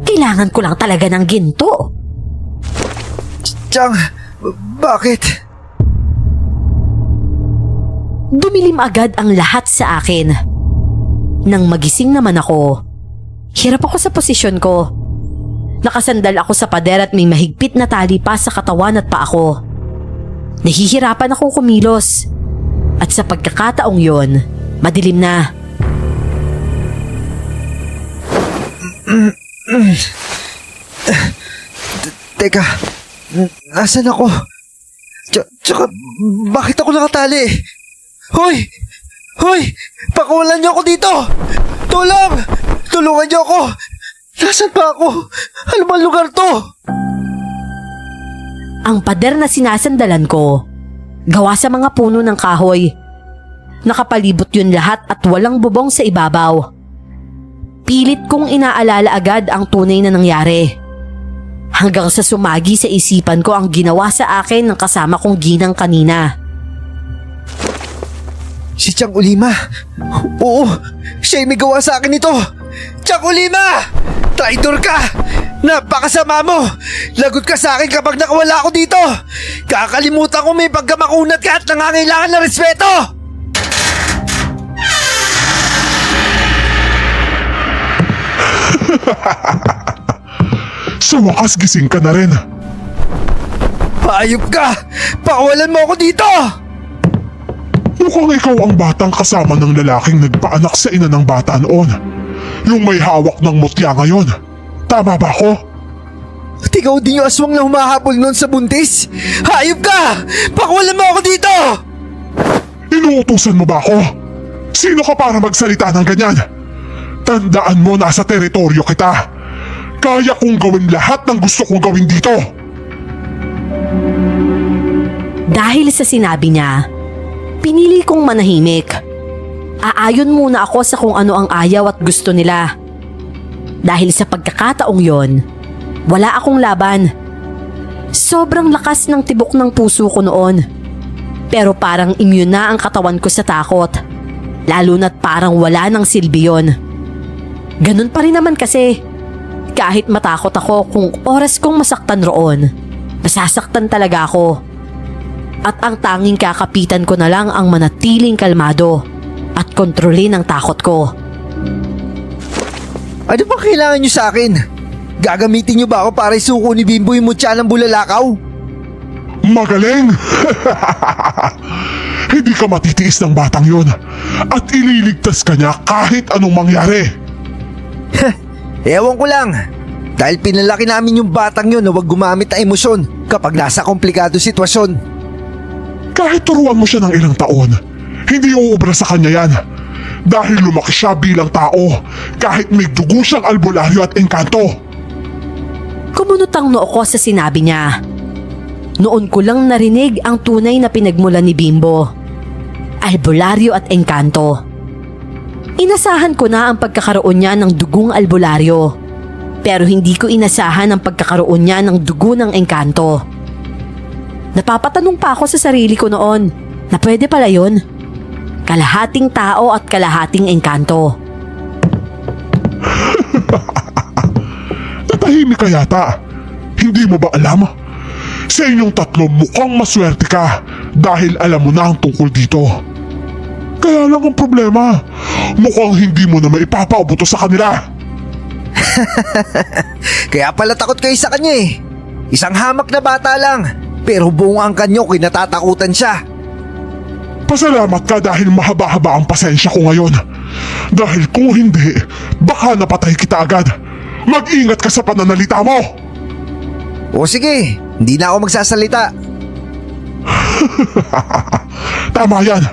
Kailangan ko lang talaga ng ginto. Tiang, bakit? Dumilim agad ang lahat sa akin. Nang magising naman ako, hirap ako sa posisyon ko. Nakasandal ako sa pader at may mahigpit na tali pa sa katawan at paa ko. Nahihirapan akong kumilos. At sa pagkakataong yon, madilim na. Teka, nasan ako? Tsaka, bakit ako nakatali? Hoy! Hoy! Pakawalan niyo ako dito! Tulong! Tulungan niyo ako! Nasaan pa ako? Ano bang lugar to? Ang pader na sinasandalan ko, gawa sa mga puno ng kahoy. Nakapalibot yun lahat at walang bubong sa ibabaw. Pilit kong inaalala agad ang tunay na nangyari. Hanggang sa sumagi sa isipan ko ang ginawa sa akin ng kasama kong ginang kanina. Si Tiang Ulima. Oo, siya may gawa sa akin ito. Tiang Ulima! Traitor ka! Napakasama mo! Lagot ka sa akin kapag nakawala ako dito! Kakalimutan ko may pagkamakunat ka at nangangailangan ng respeto! Sa wakas gising ka na rin. Hayop ka! Pakawalan mo ako dito! Mukhang ikaw ang batang kasama ng lalaking nagpaanak sa ina ng bata noon. Yung may hawak ng mutya ngayon. Tama ba ako? At ikaw din yung aswang na humahabol noon sa buntis? Hayop ka! Pakawalan mo ako dito! Inuutusan mo ba ako? Sino ka para magsalita ng ganyan? Tandaan mo, nasa teritoryo kita. Kaya kong gawin lahat ng gusto kong gawin dito. Dahil sa sinabi niya, pinili kong manahimik. Aayon muna ako sa kung ano ang ayaw at gusto nila. Dahil sa pagkakataong yon, wala akong laban. Sobrang lakas ng tibok ng puso ko noon. Pero parang immune na ang katawan ko sa takot. Lalo na't parang wala ng silbi yun. Ganun pa rin naman kasi. Kahit matakot ako kung oras kong masaktan roon, masasaktan talaga ako. At ang tanging kakapitan ko na lang ang manatiling kalmado at kontrolin ang takot ko. Ano ba kailangan nyo sa akin? Gagamitin nyo ba ako para isuko ni Bimbo yung mutya ng bulalakaw? Magaling! Hindi ka matitiis ng batang yon at ililigtas ka niya kahit anong mangyari. Ewan ko lang. Dahil pinalaki namin yung batang yun na huwag gumamit ng emosyon kapag nasa komplikado sitwasyon. Kahit turuan mo siya ng ilang taon, hindi uubra sa kanya yan. Dahil lumaki siya bilang tao kahit may dugo siyang albularyo at engkanto. Kumunot ang noo ko sa sinabi niya. Noon ko lang narinig ang tunay na pinagmula ni Bimbo. Albularyo at engkanto. Inasahan ko na ang pagkakaroon niya ng dugong albularyo. Pero hindi ko inasahan ang pagkakaroon niya ng dugo ng engkanto. Napapatanong pa ako sa sarili ko noon na pwede pala yun. Kalahating tao at kalahating engkanto. Natahimik ka yata. Hindi mo ba alam? Sa inyong tatlo mukhang maswerte ka dahil alam mo na ang tungkol dito. Kaya lang ang problema, mukhang hindi mo na maipapaubuto sa kanila. Kaya pala takot kayo sa kanya eh. Isang hamak na bata lang, pero buong angkan nyo kinatatakutan siya. Pasalamat ka dahil mahaba-haba ang pasensya ko ngayon. Dahil kung hindi, baka napatay kita agad. Mag-ingat ka sa pananalita mo! O sige, hindi na ako magsasalita. Tama yan.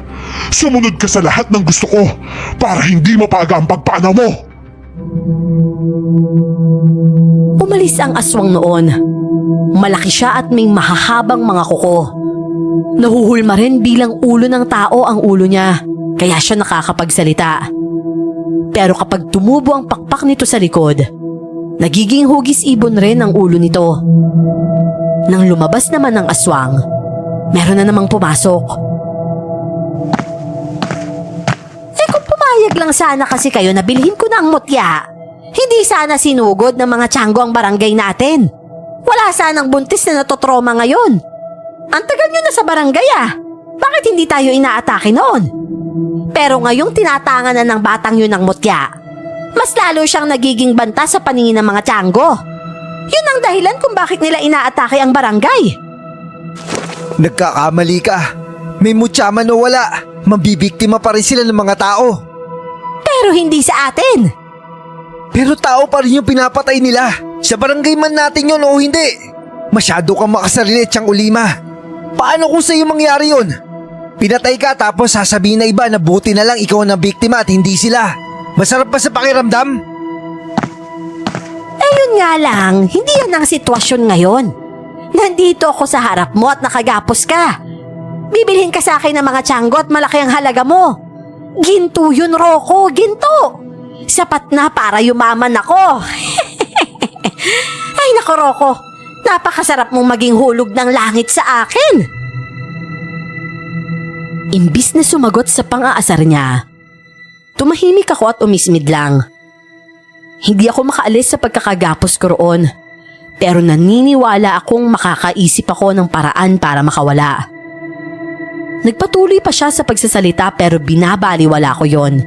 Sumunod ka sa lahat ng gusto ko para hindi mapaaga ang pagpanaw mo. Umalis ang aswang noon. Malaki siya at may mahahabang mga kuko. Nahuhulma rin bilang ulo ng tao ang ulo niya, kaya siya nakakapagsalita. Pero kapag tumubo ang pakpak nito sa likod, nagiging hugis ibon rin ang ulo nito. Nang lumabas naman ang aswang, meron na namang pumasok. Kung pumayag lang sana kasi kayo na bilhin ko na ang mutya, hindi sana sinugod ng mga tianggo ang barangay natin. Wala sanang buntis na natotroma ngayon. Ang tagal nyo na sa barangay Bakit hindi tayo inaatake noon? Pero ngayong tinatangan na ng batang yun ng mutya, mas lalo siyang nagiging banta sa paningin ng mga tianggo. Yun ang dahilan kung bakit nila inaatake ang barangay. Nagkakamali ka. May mutya man o wala, mabibiktima pa rin sila ng mga tao. Pero hindi sa atin. Pero tao pa rin yung pinapatay nila. Sa barangay man natin yun o hindi. Masyado kang makasarili, Tiyang Ulima. Paano kung sa'yo mangyari yun? Pinatay ka tapos sasabihin na iba na buti na lang ikaw ang biktima at hindi sila. Masarap pa sa pakiramdam? Yun nga lang, hindi yan ang sitwasyon ngayon. Nandito ako sa harap mo at nakagapos ka. Bibilhin ka sa akin ng mga tianggo at malaki ang halaga mo. Ginto yun, Rocco, ginto. Sapat na para yumaman ako. Ay nako, Rocco, napakasarap mong maging hulog ng langit sa akin. Imbis na sumagot sa pang-aasar niya, tumahimik ako at umismid lang. Hindi ako makaalis sa pagkakagapos ko roon, pero naniniwala akong makakaisip ako ng paraan para makawala. Nagpatuloy pa siya sa pagsasalita pero binabaliwala ko yon.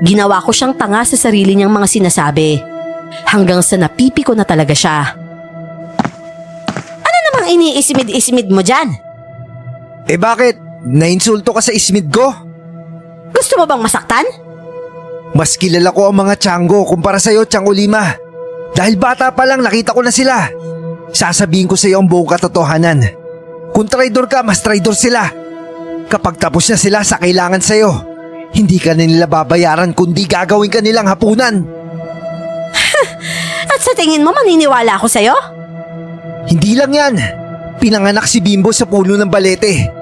Ginawa ko siyang tanga sa sarili niyang mga sinasabi, hanggang sa napipi ko na talaga siya. Ano namang iniismid-ismid mo dyan? Eh bakit? Nainsulto ka sa ismid ko? Gusto mo bang masaktan? Mas kilala ko ang mga tianggo kumpara sa'yo, Tiyang Ulima. Dahil bata pa lang nakita ko na sila. Sasabihin ko sa'yo ang buong katotohanan. Kung traidor ka, mas traidor sila. Kapag tapos na sila sa kailangan sa'yo, hindi ka na nila babayaran kundi gagawin ka nilang hapunan. At sa tingin mo maniniwala ako sa'yo? Hindi lang yan. Pinanganak si Bimbo sa puno ng balete.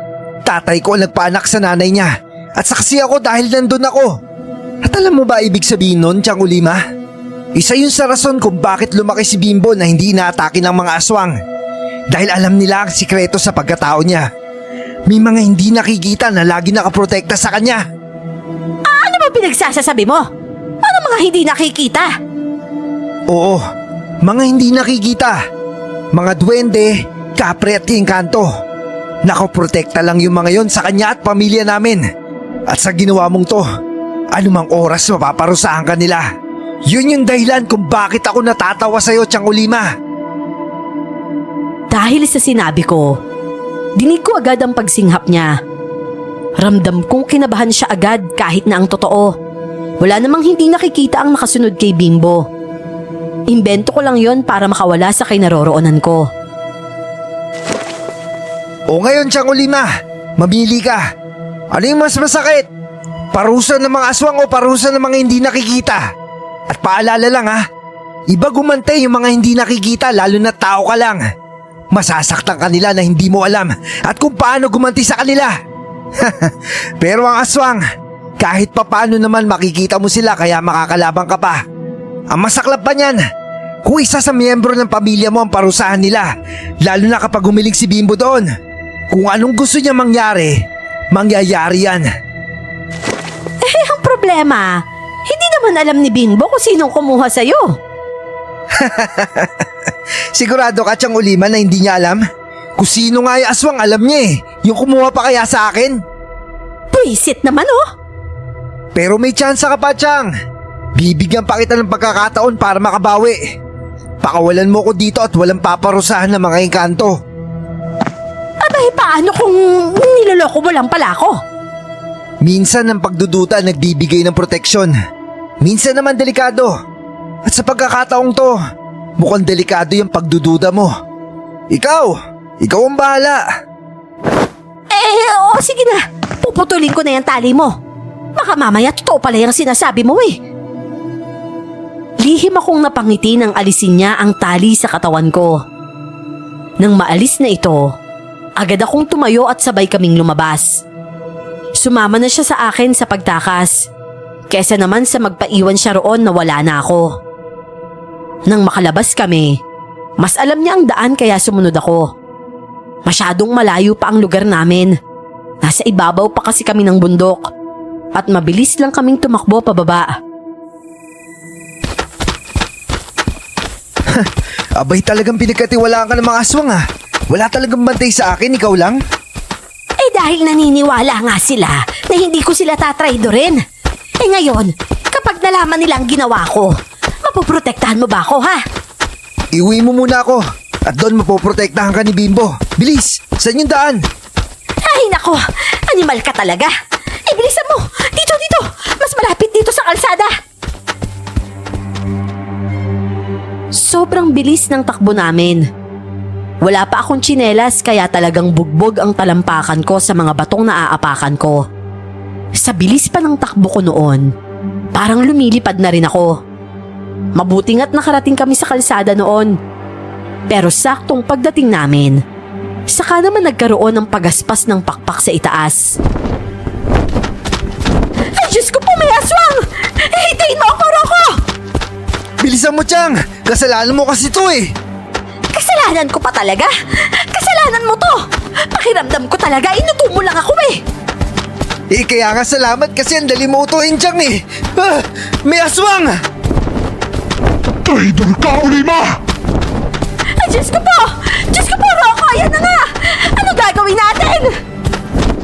Tatay ko ang nagpaanak sa nanay niya. At saksi ako dahil nandun ako. At alam mo ba ibig sabihin nun, Tiyang Ulima? Isa yun sa rason kung bakit lumaki si Bimbo na hindi inaatake ng mga aswang. Dahil alam nila ang sikreto sa pagkatao niya. May mga hindi nakikita na lagi nakaprotekta sa kanya. Ano ba pinagsasasabi mo? Ano mga hindi nakikita? Oo, mga hindi nakikita. Mga duwende, kapre at engkanto. Nakaprotekta lang yung mga yon sa kanya at pamilya namin. At sa ginawa mong to, anumang oras mapaparusahan ka nila. Yun yung dahilan kung bakit ako natatawa sa'yo, Tiyang Ulima. Dahil sa sinabi ko, dinig ko agad ang pagsinghap niya. Ramdam kong kinabahan siya agad kahit na ang totoo. Wala namang hindi nakikita ang nakasunod kay Bimbo. Imbento ko lang yon para makawala sa kinaroroonan ko. O ngayon, Tiyang Ulima, mamili ka. Ano yung mas masakit? Parusa ng mga aswang o parusa ng mga hindi nakikita? At paalala lang ha, iba gumante yung mga hindi nakikita lalo na tao ka lang. Masasaktan ka nila na hindi mo alam at kung paano gumanti sa kanila. Pero ang aswang, kahit papaano naman makikita mo sila kaya makakalaban ka pa. Ang masaklap pa niyan, kung isa sa miyembro ng pamilya mo ang parusahan nila, lalo na kapag humiling si Bimbo doon. Kung anong gusto niya mangyari, mangyayari yan. Ang problema, hindi naman alam ni Bimbo kung sinong kumuha sa'yo. Sigurado ka, Tiyang Ulima, na hindi niya alam? Kung sino nga yung aswang, alam niya eh. Yung kumuha pa kaya sa akin? Puisit naman oh. Pero may tsansa ka pa, Tiyang. Bibigyan pa kita ng pagkakataon para makabawi. Pakawalan mo ko dito at walang paparusahan ng mga engkanto. Abay, paano kung niloloko mo lang pala ako? Minsan ang pagdududa nagbibigay ng proteksyon. Minsan naman delikado. At sa pagkakataong to, mukhang delikado yung pagdududa mo. Ikaw ang bahala. Oo, sige na. Puputulin ko na yung tali mo. Baka mamaya totoo pala yung sinasabi mo eh. Lihim akong napangiti nang alisin niya ang tali sa katawan ko. Nang maalis na ito, agad akong tumayo at sabay kaming lumabas. Sumama na siya sa akin sa pagtakas, kesa naman sa magpaiwan siya roon na wala na ako. Nang makalabas kami, mas alam niya ang daan kaya sumunod ako. Masyadong malayo pa ang lugar namin. Nasa ibabaw pa kasi kami ng bundok at mabilis lang kaming tumakbo pababa. Abay talagang pinagkatiwalaan ka ng mga aswang ah. Wala talagang bantay sa akin, ikaw lang? Eh dahil naniniwala nga sila na hindi ko sila tatraidorin. Eh ngayon, kapag nalaman nila ang ginawa ko, mapoprotektahan mo ba ako ha? Iuwi mo muna ako at doon mapoprotektahan ka ni Bimbo. Bilis! Saan yung daan? Ay nako, animal ka talaga. Eh bilisan mo, dito! Mas malapit dito sa kalsada. Sobrang bilis ng takbo namin. Wala pa akong tsinelas kaya talagang bugbog ang talampakan ko sa mga batong naaapakan ko. Sa bilis pa ng takbo ko noon, parang lumilipad na rin ako. Mabuti nga't nakarating kami sa kalsada noon. Pero saktong pagdating namin, saka naman nagkaroon ng pagaspas ng pakpak sa itaas. Ay Diyos ko po, may aswang! Hitayin mo ako, Rocco! Bilisan mo, Tiyang! Kasalanan mo kasi to eh! Kasalanan ko pa talaga? Kasalanan mo to! Pakiramdam ko talaga, inuto mo lang ako eh! Eh kaya nga salamat kasi ang dali mo utuin, Tiyang eh! Ah, may aswang! Traitor ka, Ulima! Ay, Diyos ko po! Diyos ko po, Rocco! Ayan na nga! Ano gagawin natin?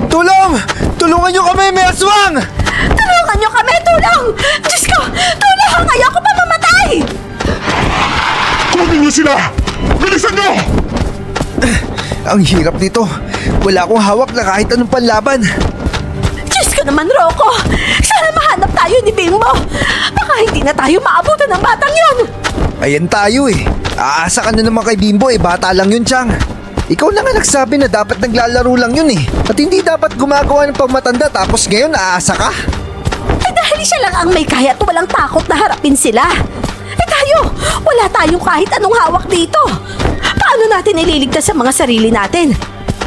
Tulong! Tulungan niyo kami, may aswang! Tulungan niyo kami! Tulong! Diyos ko! Tulong! Ayoko pa mamatay! Kunin niyo sila! Bilisan niyo! Ang hirap nito. Wala akong hawak na kahit anong panlaban. Diyos ko naman, Rocco! Sana mahanap tayo ni Bimbo! Baka hindi na tayo maabutan ng batang yon! Ayan tayo eh. Aasa ka na naman kay Bimbo eh. Bata lang yun, Tiyang. Ikaw na nga nagsabi na dapat naglalaro lang yun eh. At hindi dapat gumagawa ng pagmatanda tapos ngayon aasa ka? Eh dahil siya lang ang may kaya at walang takot na harapin sila. Eh tayo, wala tayong kahit anong hawak dito. Paano natin ililigtas sa mga sarili natin?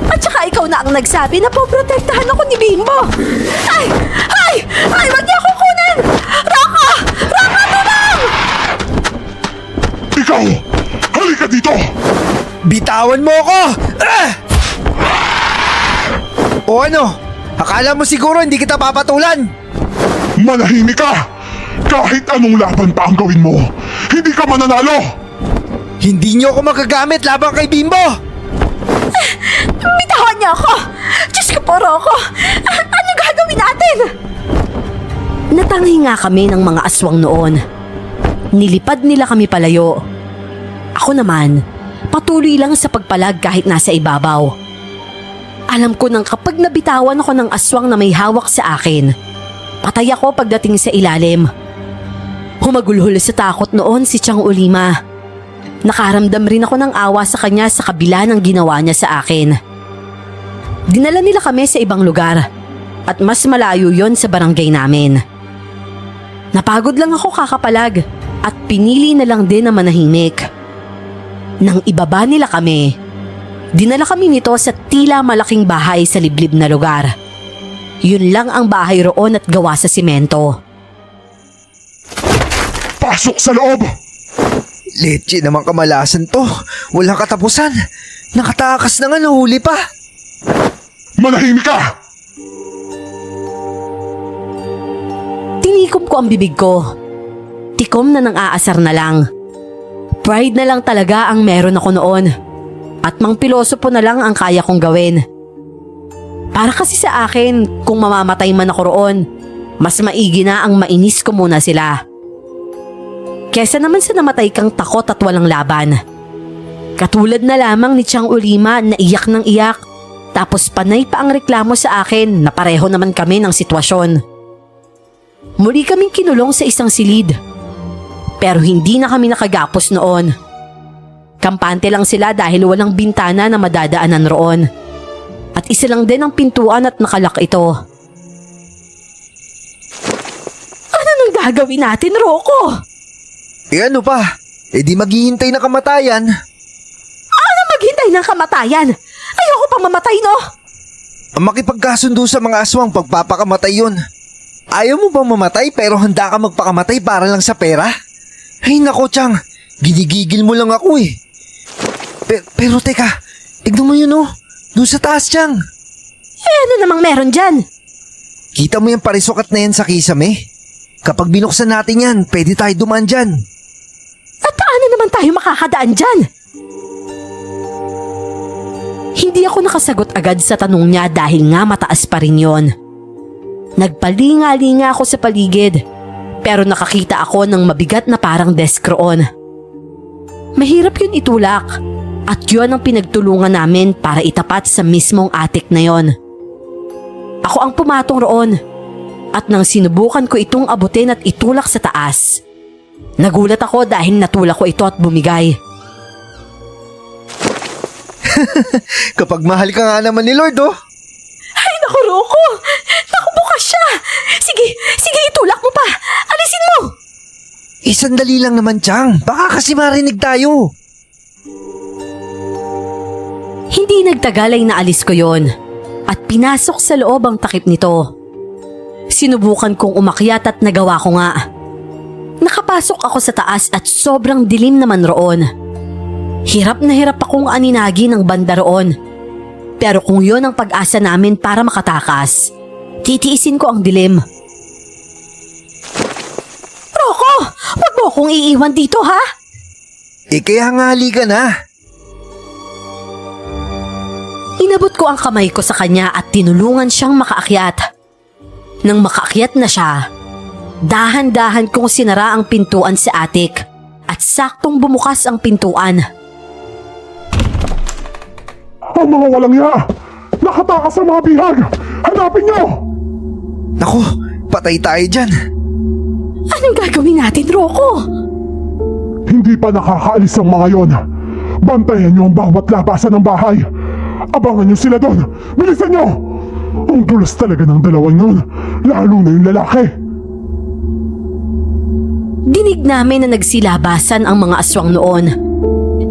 At saka ikaw na ang nagsabi na poprotektahan ako ni Bimbo. Ay! Wag niyo ako kunin! Rocco! Rocco, tulong! Ikaw! Halika dito! Bitawan mo ako! Ah! O ano? Akala mo siguro hindi kita papatulan? Manahimik ka! Kahit anong laban pa ang gawin mo, hindi ka mananalo! Hindi niyo ako magagamit laban kay Bimbo! Bitawan niyo ako! Diyos ko po, Rocco! Ano gagawin natin? Natangi nga kami ng mga aswang noon. Nilipad nila kami palayo. Ako naman, patuloy lang sa pagpalag kahit nasa ibabaw. Alam ko nang kapag nabitawan ako ng aswang na may hawak sa akin, patay ako pagdating sa ilalim. Humagulhol sa takot noon si Tiang Ulima. Nakaramdam rin ako ng awa sa kanya sa kabila ng ginawa niya sa akin. Dinala nila kami sa ibang lugar at mas malayo yon sa barangay namin. Napagod lang ako kakapalag at pinili na lang din na manahimik. Nang ibaba nila kami, dinala kami nito sa tila malaking bahay sa liblib na lugar. Yun lang ang bahay roon at gawa sa simento. Pasok sa loob! Leche naman kamalasan to. Walang katapusan. Nakatakas na nga, nahuli pa. Manahimik ka! Tinikom ko ang bibig ko. Tikom na nang aasar na lang. Pride na lang talaga ang meron ako noon. At mangpilosopo na lang ang kaya kong gawin. Para kasi sa akin, kung mamamatay man ako roon, mas maigi na ang mainis ko muna sila. Kesa naman sa namatay kang takot at walang laban. Katulad na lamang ni Tiang Ulima na iyak ng iyak, tapos panay pa ang reklamo sa akin na pareho naman kami ng sitwasyon. Muli kaming kinulong sa isang silid. Pero hindi na kami nakagapos noon. Kampante lang sila dahil walang bintana na madadaanan roon. At isa lang din ang pintuan at nakalak ito. Ano nang gagawin natin, Rocco? Ano pa? Di maghihintay na kamatayan. Ano maghintay ng kamatayan? Ayoko pang mamatay, no? Makipagkasundo sa mga aswang pagpapakamatay yun. Ayaw mo bang mamatay pero handa ka magpakamatay para lang sa pera? Ay nako, Tiang. Ginigigil mo lang ako eh. Pero teka, tignan mo yun oh. Doon sa taas, Tiang. Ano namang meron dyan? Kita mo yung parisukat na yan sa kisame? Kapag binuksan natin yan, pwede tayo dumaan dyan. At paano naman tayo makakadaan dyan? Hindi ako nakasagot agad sa tanong niya dahil nga mataas pa rin yon. Nagpalinga-linga ako sa paligid, pero nakakita ako ng mabigat na parang desk roon. Mahirap yun itulak, at yun ang pinagtulungan namin para itapat sa mismong attic na yon. Ako ang pumatong roon, at nang sinubukan ko itong abutin at itulak sa taas, nagulat ako dahil natulak ko ito at bumigay. Kapag mahal ka nga naman ni Lord oh. Ay naku, Rocco! Naku, bukas siya! Sige, itulak mo pa! Alisin mo! Sandali lang naman, Tiang. Baka kasi marinig tayo. Hindi nagtagal ay naalis ko yon at pinasok sa loob ang takip nito. Sinubukan kong umakyat at nagawa ko nga. Nakapasok ako sa taas at sobrang dilim naman roon. Hirap na hirap akong aninagi ng banda roon. Pero kung yon ang pag-asa namin para makatakas, titiisin ko ang dilim. Rocco! Huwag mo akong iiwan dito, ha? Kaya nga halika na. Inabot ko ang kamay ko sa kanya at tinulungan siyang makaakyat. Nang makaakyat na siya, dahan-dahan kong sinara ang pintuan sa attic at saktong bumukas ang pintuan. Ang mga walang ya! Nakatakas sa mga bihag! Hanapin niyo! Naku, patay tayo dyan. Anong gagawin natin, Rocco? Hindi pa nakakaalis ang mga yon. Bantayan niyo ang bawat labasan ng bahay. Abangan niyo sila doon. Bilisan niyo! Ang dulas talaga ng dalawang yun. Lalo na yung lalaki. Dinig namin na nagsilabasan ang mga aswang noon.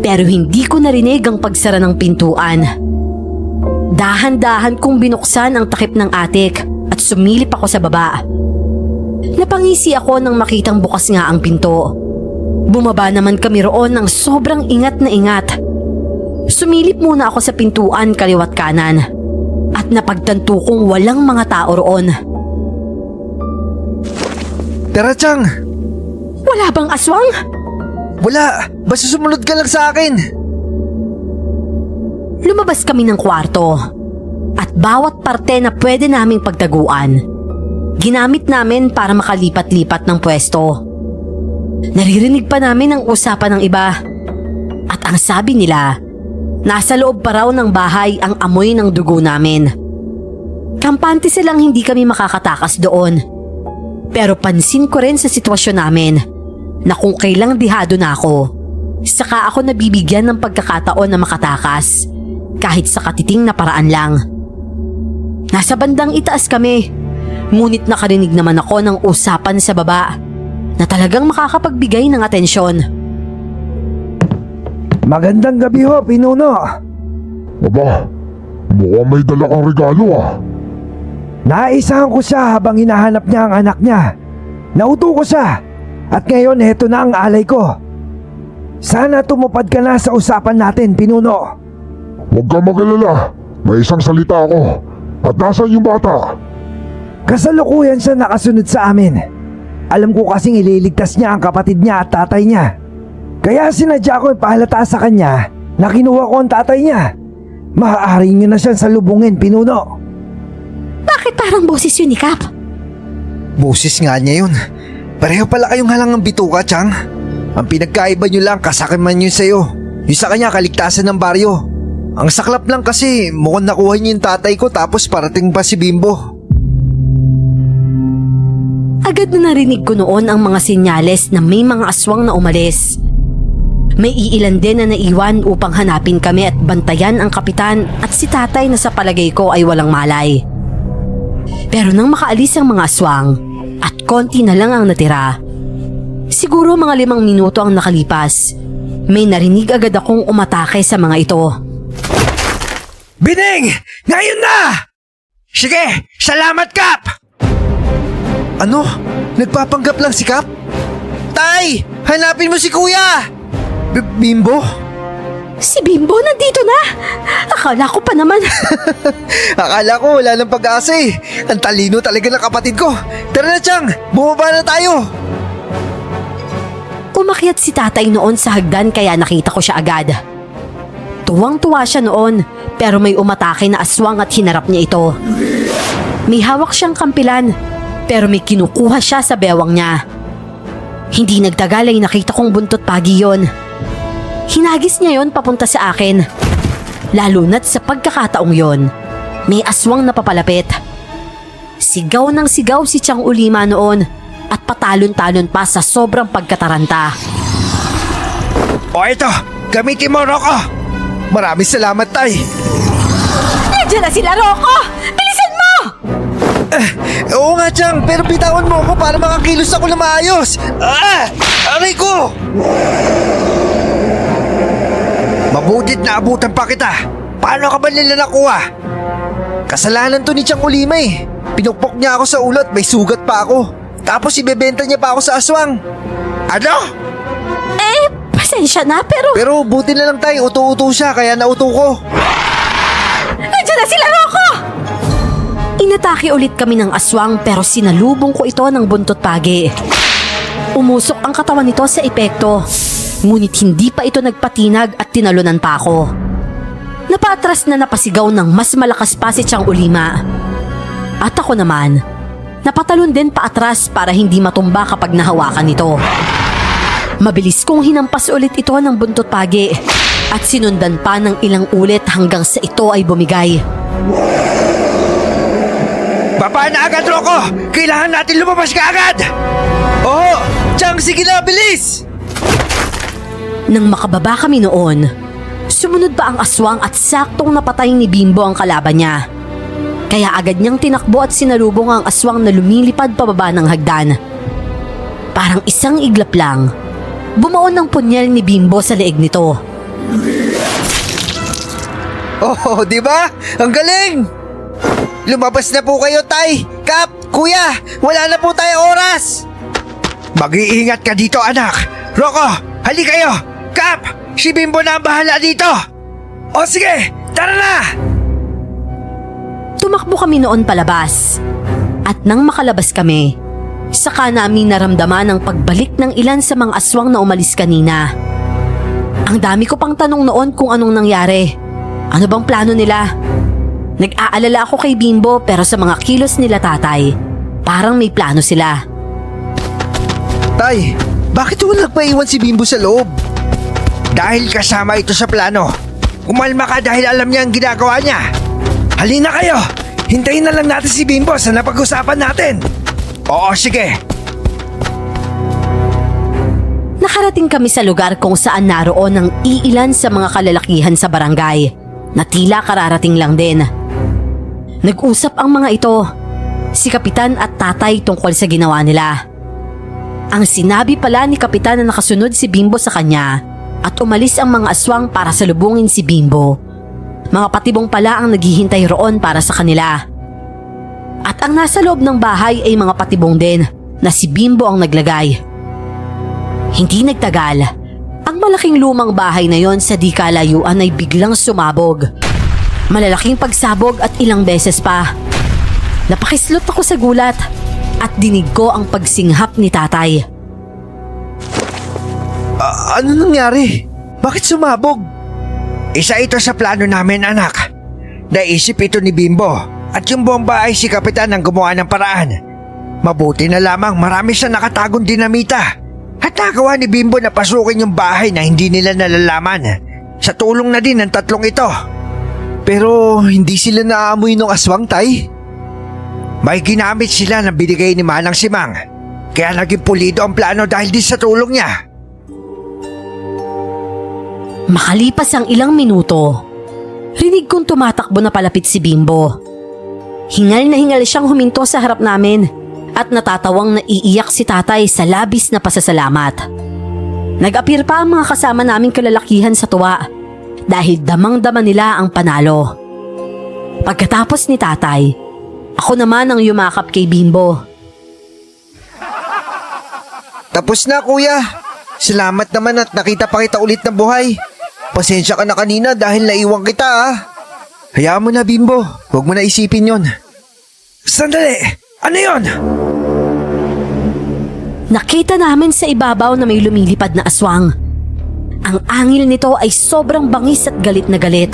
Pero hindi ko narinig ang pagsara ng pintuan. Dahan-dahan kong binuksan ang takip ng attic at sumilip ako sa baba. Napangisi ako nang makitang bukas nga ang pinto. Bumaba naman kami roon ng sobrang ingat na ingat. Sumilip muna ako sa pintuan kaliwat kanan at napagtanto kong walang mga tao roon. Tara, Tiang. Wala bang aswang? Wala, basta sumunod ka lang sa akin. Lumabas kami ng kwarto at bawat parte na pwede naming pagtaguan, ginamit namin para makalipat-lipat ng pwesto. Naririnig pa namin ang usapan ng iba. At ang sabi nila, nasa loob pa raw ng bahay ang amoy ng dugo namin. Kampante silang hindi kami makakatakas doon. Pero pansin ko rin sa sitwasyon namin na kung kailang dihado na ako, saka ako nabibigyan ng pagkakataon na makatakas kahit sa katiting na paraan lang. Nasa bandang itaas kami, ngunit nakarinig naman ako ng usapan sa baba na talagang makakapagbigay ng atensyon. Magandang gabi ho, Pinuno. Aba, mukhang may dala kang regalo ah. Naisahan ko siya habang hinahanap niya ang anak niya. Nauto ko siya at ngayon heto na ang alay ko. Sana tumupad ka na sa usapan natin, Pinuno. Huwag kang mag-alala. May isang salita ako. At nasaan yung bata? Kasalukuyan siya nakasunod sa amin. Alam ko kasing ililigtas niya ang kapatid niya at tatay niya. Kaya sinadya ko ipahalata sa kanya na kinuha ko ang tatay niya. Maaari niyo na siyang salubungin, Pinuno. Bakit parang boses yun ni Cap? Boses nga niya yun. Pareho pala kayong halangang bituka, Chang. Ang pinagkaiba niyo lang kasakiman niyo sa'yo. Yung sa kanya kaligtasan ng baryo. Ang saklap lang kasi mukhang nakuha niyo yung tatay ko tapos parating pa si Bimbo. Agad na narinig ko noon ang mga senyales na may mga aswang na umalis. May iilan din na naiwan upang hanapin kami at bantayan ang kapitan at si tatay na sa palagay ko ay walang malay. Pero nang makaalis ang mga aswang at konti na lang ang natira, siguro mga 5 minuto ang nakalipas, may narinig agad akong umatake sa mga ito. Bining! Ngayon na! Sige! Salamat, Kap! Ano? Nagpapanggap lang si Kap? Tay! Hanapin mo si Kuya! Bimbo? Si Bimbo nandito na! Akala ko pa naman. Akala ko wala ng pag-asa eh. Ang talino talaga ng kapatid ko. Tara na, Chang! Bumaba na tayo! Umakyat si tatay noon sa hagdan kaya nakita ko siya agad. Tuwang-tuwa siya noon pero may umatake na aswang at hinarap niya ito. May hawak siyang kampilan pero may kinukuha siya sa bewang niya. Hindi nagtagal ay nakita kong buntot pagi yon. Hinagis niya yon papunta sa akin. Lalo na't sa pagkakataong yon, may aswang na papalapit. Sigaw ng sigaw si Chang Ulima noon at patalon-talon pa sa sobrang pagkataranta. O ito, gamitin mo, Rocco! Maraming salamat, Tay! Nandiyan na sila, Rocco! Bilisan mo! Oo nga, Chang, pero bitawan mo ako para makakilos ako na maayos! Aray ko! Mabutit na abutan pa kita! Paano ka ba nila nakuha? Kasalanan to ni Chang Ulima eh. Pinukpok niya ako sa ulo at may sugat pa ako. Tapos ibebenta niya pa ako sa aswang. Ano? Pasensya na pero... Pero buti na lang tayo, uto-uto siya kaya nauto ko. Nandiyan na sila, Rocco! Inatake ulit kami ng aswang pero sinalubong ko ito ng buntot pagi. Umusok ang katawan nito sa epekto. Ngunit hindi pa ito nagpatinag at tinalunan pa ako. Napaatras na napasigaw ng mas malakas pa si Chang Ulima. At ako naman, napatalon din paatras para hindi matumba kapag nahawakan ito. Mabilis kong hinampas ulit ito ng buntot pagi at sinundan pa ng ilang ulit hanggang sa ito ay bumigay. Baba na agad, Rocco! Kailangan natin lumabas ka agad! Oo! Chang, sige na, bilis! Nang makababa kami noon, sumunod pa ang aswang at saktong napatay ni Bimbo ang kalaban niya. Kaya agad niyang tinakbo at sinalubong ang aswang na lumilipad pababa ng hagdan. Parang isang iglap lang, bumaon ng punyal ni Bimbo sa leeg nito. Oh, di ba? Ang galing! Lumabas na po kayo, Tay! Kap! Kuya! Wala na po tayo oras! Mag-iingat ka dito, anak! Rocco! Hali kayo! Kap! Si Bimbo na ang bahala dito! O sige! Tara na! Tumakbo kami noon palabas. At nang makalabas kami, saka namin naramdaman ang pagbalik ng ilan sa mga aswang na umalis kanina. Ang dami ko pang tanong noon kung anong nangyari. Ano bang plano nila? Nag-aalala ako kay Bimbo pero sa mga kilos nila tatay, parang may plano sila. Tay, Bakit mo nagpaiwan si Bimbo sa loob? Dahil kasama ito sa plano. Umalma ka dahil alam niya ang ginagawa niya. Halina kayo! Hintayin na lang natin si Bimbo sa napag-usapan natin. Oo, sige. Nakarating kami sa lugar kung saan naroon ang iilan sa mga kalalakihan sa barangay na tila kararating lang din. Nag-usap ang mga ito, si Kapitan at Tatay tungkol sa ginawa nila. Ang sinabi pala ni Kapitan na nakasunod si Bimbo sa kanya at umalis ang mga aswang para salubungin si Bimbo. Mga patibong pala ang naghihintay roon para sa kanila. At ang nasa loob ng bahay ay mga patibong din na si Bimbo ang naglagay. Hindi nagtagal, ang malaking lumang bahay na yon sa di kalayuan ay biglang sumabog. Malalaking pagsabog at ilang beses pa. Napakislot ako sa gulat at dinig ko ang pagsinghap ni Tatay. Ano nangyari? Bakit sumabog? Isa ito sa plano namin, anak. Naisip ito ni Bimbo at yung bomba ay si Kapitan ang gumawa ng paraan. Mabuti na lamang marami siya nakatagong dinamita at nagawa ni Bimbo na pasukin yung bahay na hindi nila nalalaman. Sa tulong na din ng tatlong ito. Pero hindi sila naaamoy ng aswang, Tay? May ginamit sila na binigay ni Manang Simang. Kaya naging pulido ang plano dahil din sa tulong niya. Makalipas ang ilang minuto, rinig kong tumatakbo na palapit si Bimbo. Hingal na hingal siyang huminto sa harap namin at natatawang naiiyak si Tatay sa labis na pasasalamat. Nag-appear pa ang mga kasama naming kalalakihan sa tuwa dahil damang-dama nila ang panalo. Pagkatapos ni Tatay, ako naman ang yumakap kay Bimbo. Tapos na, kuya. Salamat naman at nakita pa kita ulit na buhay. Pasensya ka na kanina dahil naiwan kita, ah. Hayaan mo na, Bimbo. Huwag mo na isipin yon. Sandali! Ano yon? Nakita namin sa ibabaw na may lumilipad na aswang. Ang angil nito ay sobrang bangis at galit na galit.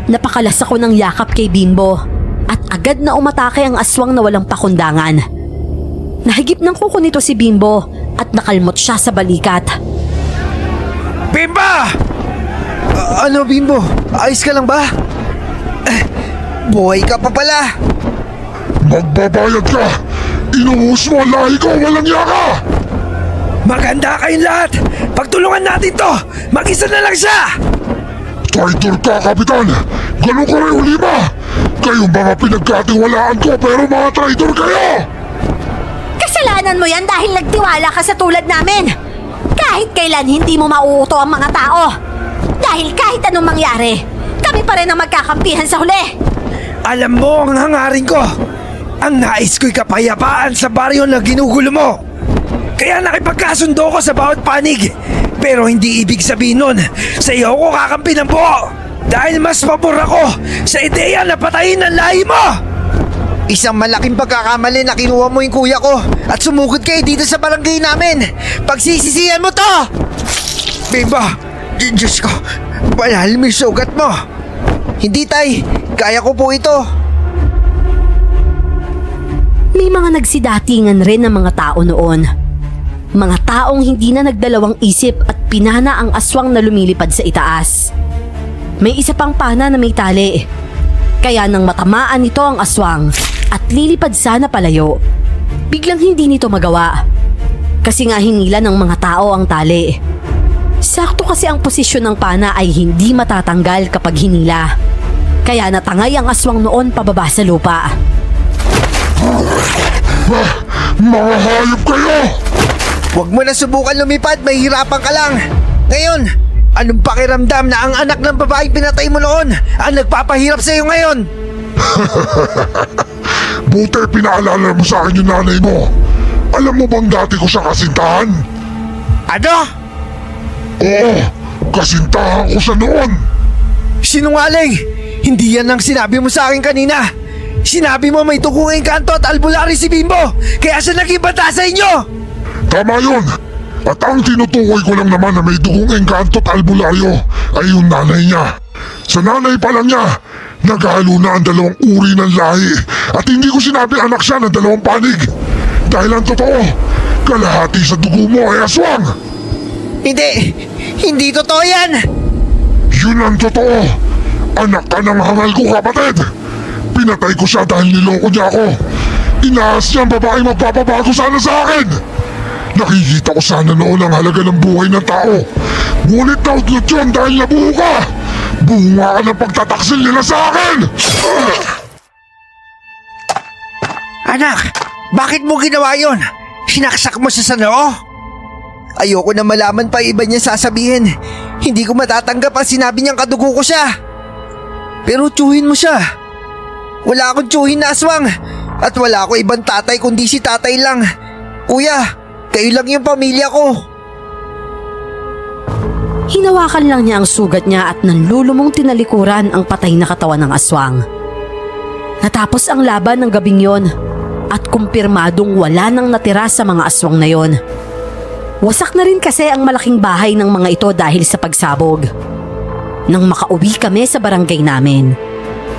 Napakalas ako ng yakap kay Bimbo at agad na umatake ang aswang na walang pakundangan. Nahigip ng kuko nito si Bimbo at nakalmot siya sa balikat. Bimbo! Ano, Bimbo? Ayos ka lang ba? Buhay ka pa pala. Magbabayad ka! Inuhos mo ang lahi ko! Walang yaka! Maganda kayong lahat. Pagtulungan natin to. Mag-isa na lang siya. Traitor ka, Kapitan! Ganun ka rin, Ulima! Kayong mga pinagkatiwalaan ko pero mga traitor kayo! Kasalanan mo yan dahil nagtiwala ka sa tulad namin. Kahit kailan hindi mo mauuto ang mga tao. Dahil kahit anong mangyari, kami pa rin ang magkakampihan sa huli. Alam mo ang hangarin ko. Ang nais ko'y kapayapaan sa baryo na ginugulo mo. Kaya nakipagkasundo ko sa bawat panig. Pero hindi ibig sabihin nun, sa iyo ko kakampi ng buo. Dahil mas pabor ako sa ideya na patayin ang lahi mo. Isang malaking pagkakamali na kinuha mo yung kuya ko at sumugod kayo dito sa barangay namin. Pagsisisihan mo to! Bimbo, Diyos ko, malalim yung sugat mo. Hindi, Tay, kaya ko po ito. May mga nagsidatingan rin ng mga tao noon. Mga taong hindi na nagdalawang isip at pinana ang aswang na lumilipad sa itaas. May isa pang pana na may tali. Kaya nang matamaan nito ang aswang at lilipad sana palayo, biglang hindi nito magawa. Kasi nga hinila ng mga tao ang tali. Sakto kasi ang posisyon ng pana ay hindi matatanggal kapag hinila. Kaya natangay ang aswang noon pababa sa lupa. Mga hayop kayo! Huwag mo na subukan lumipad, mahihirapan ka lang. Ngayon, anong pakiramdam na ang anak ng babaeng pinatay mo noon ang nagpapahirap sa iyo ngayon? Buti pinaalala mo sa akin yung nanay mo. Alam mo bang dati ko siya kasintahan? Ano? Oo, kasintahan ko siya noon. Sinungaling! Hindi yan ang sinabi mo sa akin kanina. Sinabi mo may tugong engkanto at albularyo si Bimbo, kaya siya naging bata sa inyo! Tama yun! At ang tinutukoy ko lang naman na may dugong engkanto at albularyo ay yung nanay niya. Sa nanay pa lang niya, naghalo na ang dalawang uri ng lahi at hindi ko sinabi anak siya ng dalawang panig. Dahil ang totoo, Kalahati sa dugo mo ay aswang! Hindi totoo yan! Yun ang totoo! Anak ka ng hangal ko, kapatid! Pinatay ko siya dahil niloko niya ako! Inaas niya ang babae magpapabago sana sa akin! Nakikita ko sana noon ang halaga ng buhay ng tao! Ngunit nautlot yun dahil nabuo ka! Bunga ka ng pagtataksil nila sa akin! Anak, bakit mo ginawa yon? Sinaksak mo siya sa noo? Ayoko na malaman pa iba niya sasabihin. Hindi ko matatanggap ang sinabi niyang kadugo ko siya. Pero tsuhin mo siya. Wala akong tsuhin na aswang. At wala ako ibang tatay kundi si tatay lang. Kuya, kayo lang yung pamilya ko. Hinawakan lang niya ang sugat niya at nanlulumong tinalikuran ang patay na katawan ng aswang. Natapos ang laban ng gabing yon at kumpirmadong wala nang natira sa mga aswang na yon. Wasak na rin kasi ang malaking bahay ng mga ito dahil sa pagsabog. Nang makauwi kami sa barangay namin,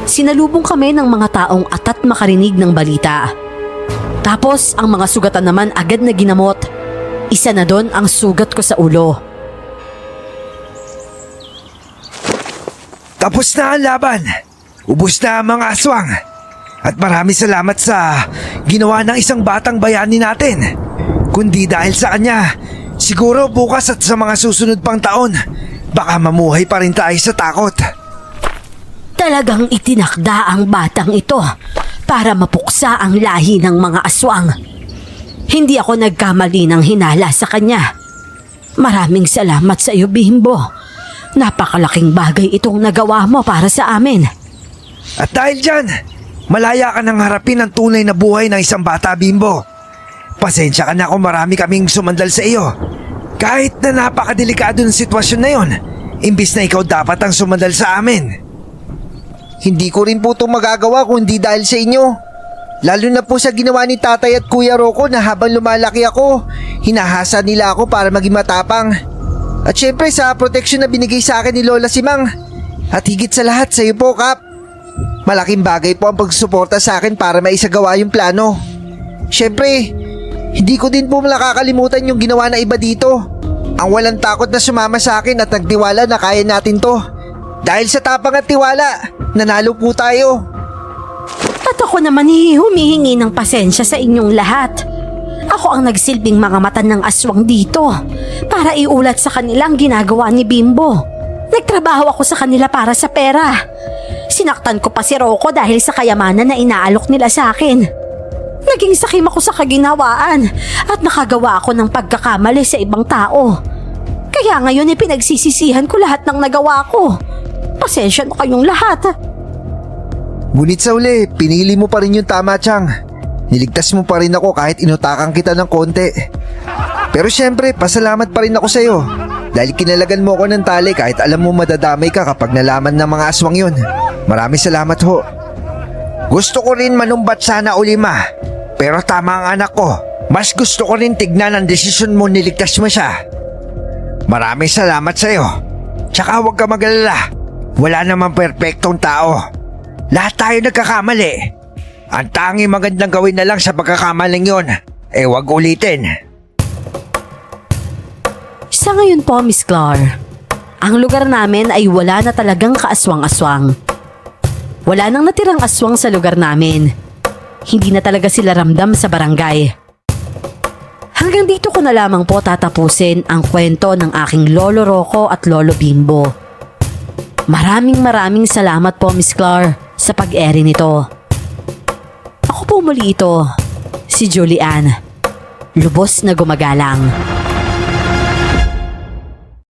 sinalubong kami ng mga taong atat makarinig ng balita. Tapos ang mga sugatan naman agad na ginamot. Isa na doon ang sugat ko sa ulo. Tapos na ang laban. Ubus na ang mga aswang. At maraming salamat sa ginawa ng isang batang bayani natin. Kundi dahil sa kanya, siguro bukas at sa mga susunod pang taon, baka mamuhay pa rin tayo sa takot. Talagang itinakda ang batang ito para mapuksa ang lahi ng mga aswang. Hindi ako nagkamali ng hinala sa kanya. Maraming salamat sa iyo, Bimbo. Napakalaking bagay itong nagawa mo para sa amin. At dahil dyan, malaya ka nang harapin ang tunay na buhay ng isang bata, Bimbo. Pasensya ka na kung marami kaming sumandal sa iyo. Kahit na napakadelikado ng sitwasyon na yon, imbis na ikaw dapat ang sumandal sa amin. Hindi ko rin po itong magagawa kung hindi dahil sa inyo. Lalo na po sa ginawa ni Tatay at Kuya Rocco na habang lumalaki ako, hinahasa nila ako para maging matapang. At syempre sa proteksyon na binigay sa akin ni Lola Simang. At higit sa lahat sa iyo po, Kap. Malaking bagay po ang pagsuporta sa akin para maisagawa yung plano. Syempre, hindi ko din po nakakalimutan yung ginawa na iba dito. Ang walang takot na sumama sa akin at nagtiwala na kaya natin to. Dahil sa tapang at tiwala, nanalo po tayo. At ako naman humihingi ng pasensya sa inyong lahat. Ako ang nagsilbing mga mata ng aswang dito para iulat sa kanila ang ginagawa ni Bimbo. Nagtrabaho ako sa kanila para sa pera. Sinaktan ko pa si Rocco dahil sa kayamanan na inaalok nila sa akin. Naging sakim ako sa kaginawaan at nakagawa ako ng pagkakamali sa ibang tao. Kaya ngayon pinagsisisihan ko lahat ng nagawa ko. Pasensya na kayong lahat. Ngunit sa uli, pinili mo pa rin yung tama, Chang. Niligtas mo pa rin ako kahit inutakan kita ng konti. Pero syempre, pasalamat pa rin ako sa'yo. Dahil kinalagan mo ako ng tali kahit alam mo madadamay ka kapag nalaman ng mga aswang yun. Maraming salamat ho. Gusto ko rin manumbat sana uli, Ma. Pero tama ang anak ko. Mas gusto ko rin tignan ang desisyon mo niligtas mo siya. Maraming salamat sa'yo. Tsaka huwag ka mag-alala. Wala namang perpektong tao. Lahat tayo nagkakamali. Ang tanging magandang gawin na lang sa pagkakamaling yon, huwag ulitin. Sa ngayon po, Miss Clar, ang lugar namin ay wala na talagang kaaswang-aswang. Wala nang natirang aswang sa lugar namin. Hindi na talaga sila ramdam sa barangay. Hanggang dito ko na lamang po tatapusin ang kwento ng aking Lolo Rocco at Lolo Bimbo. Maraming salamat po, Miss Clar, sa pag-ere nito. Ako po muli ito, si Julian. Lubos na gumagalang.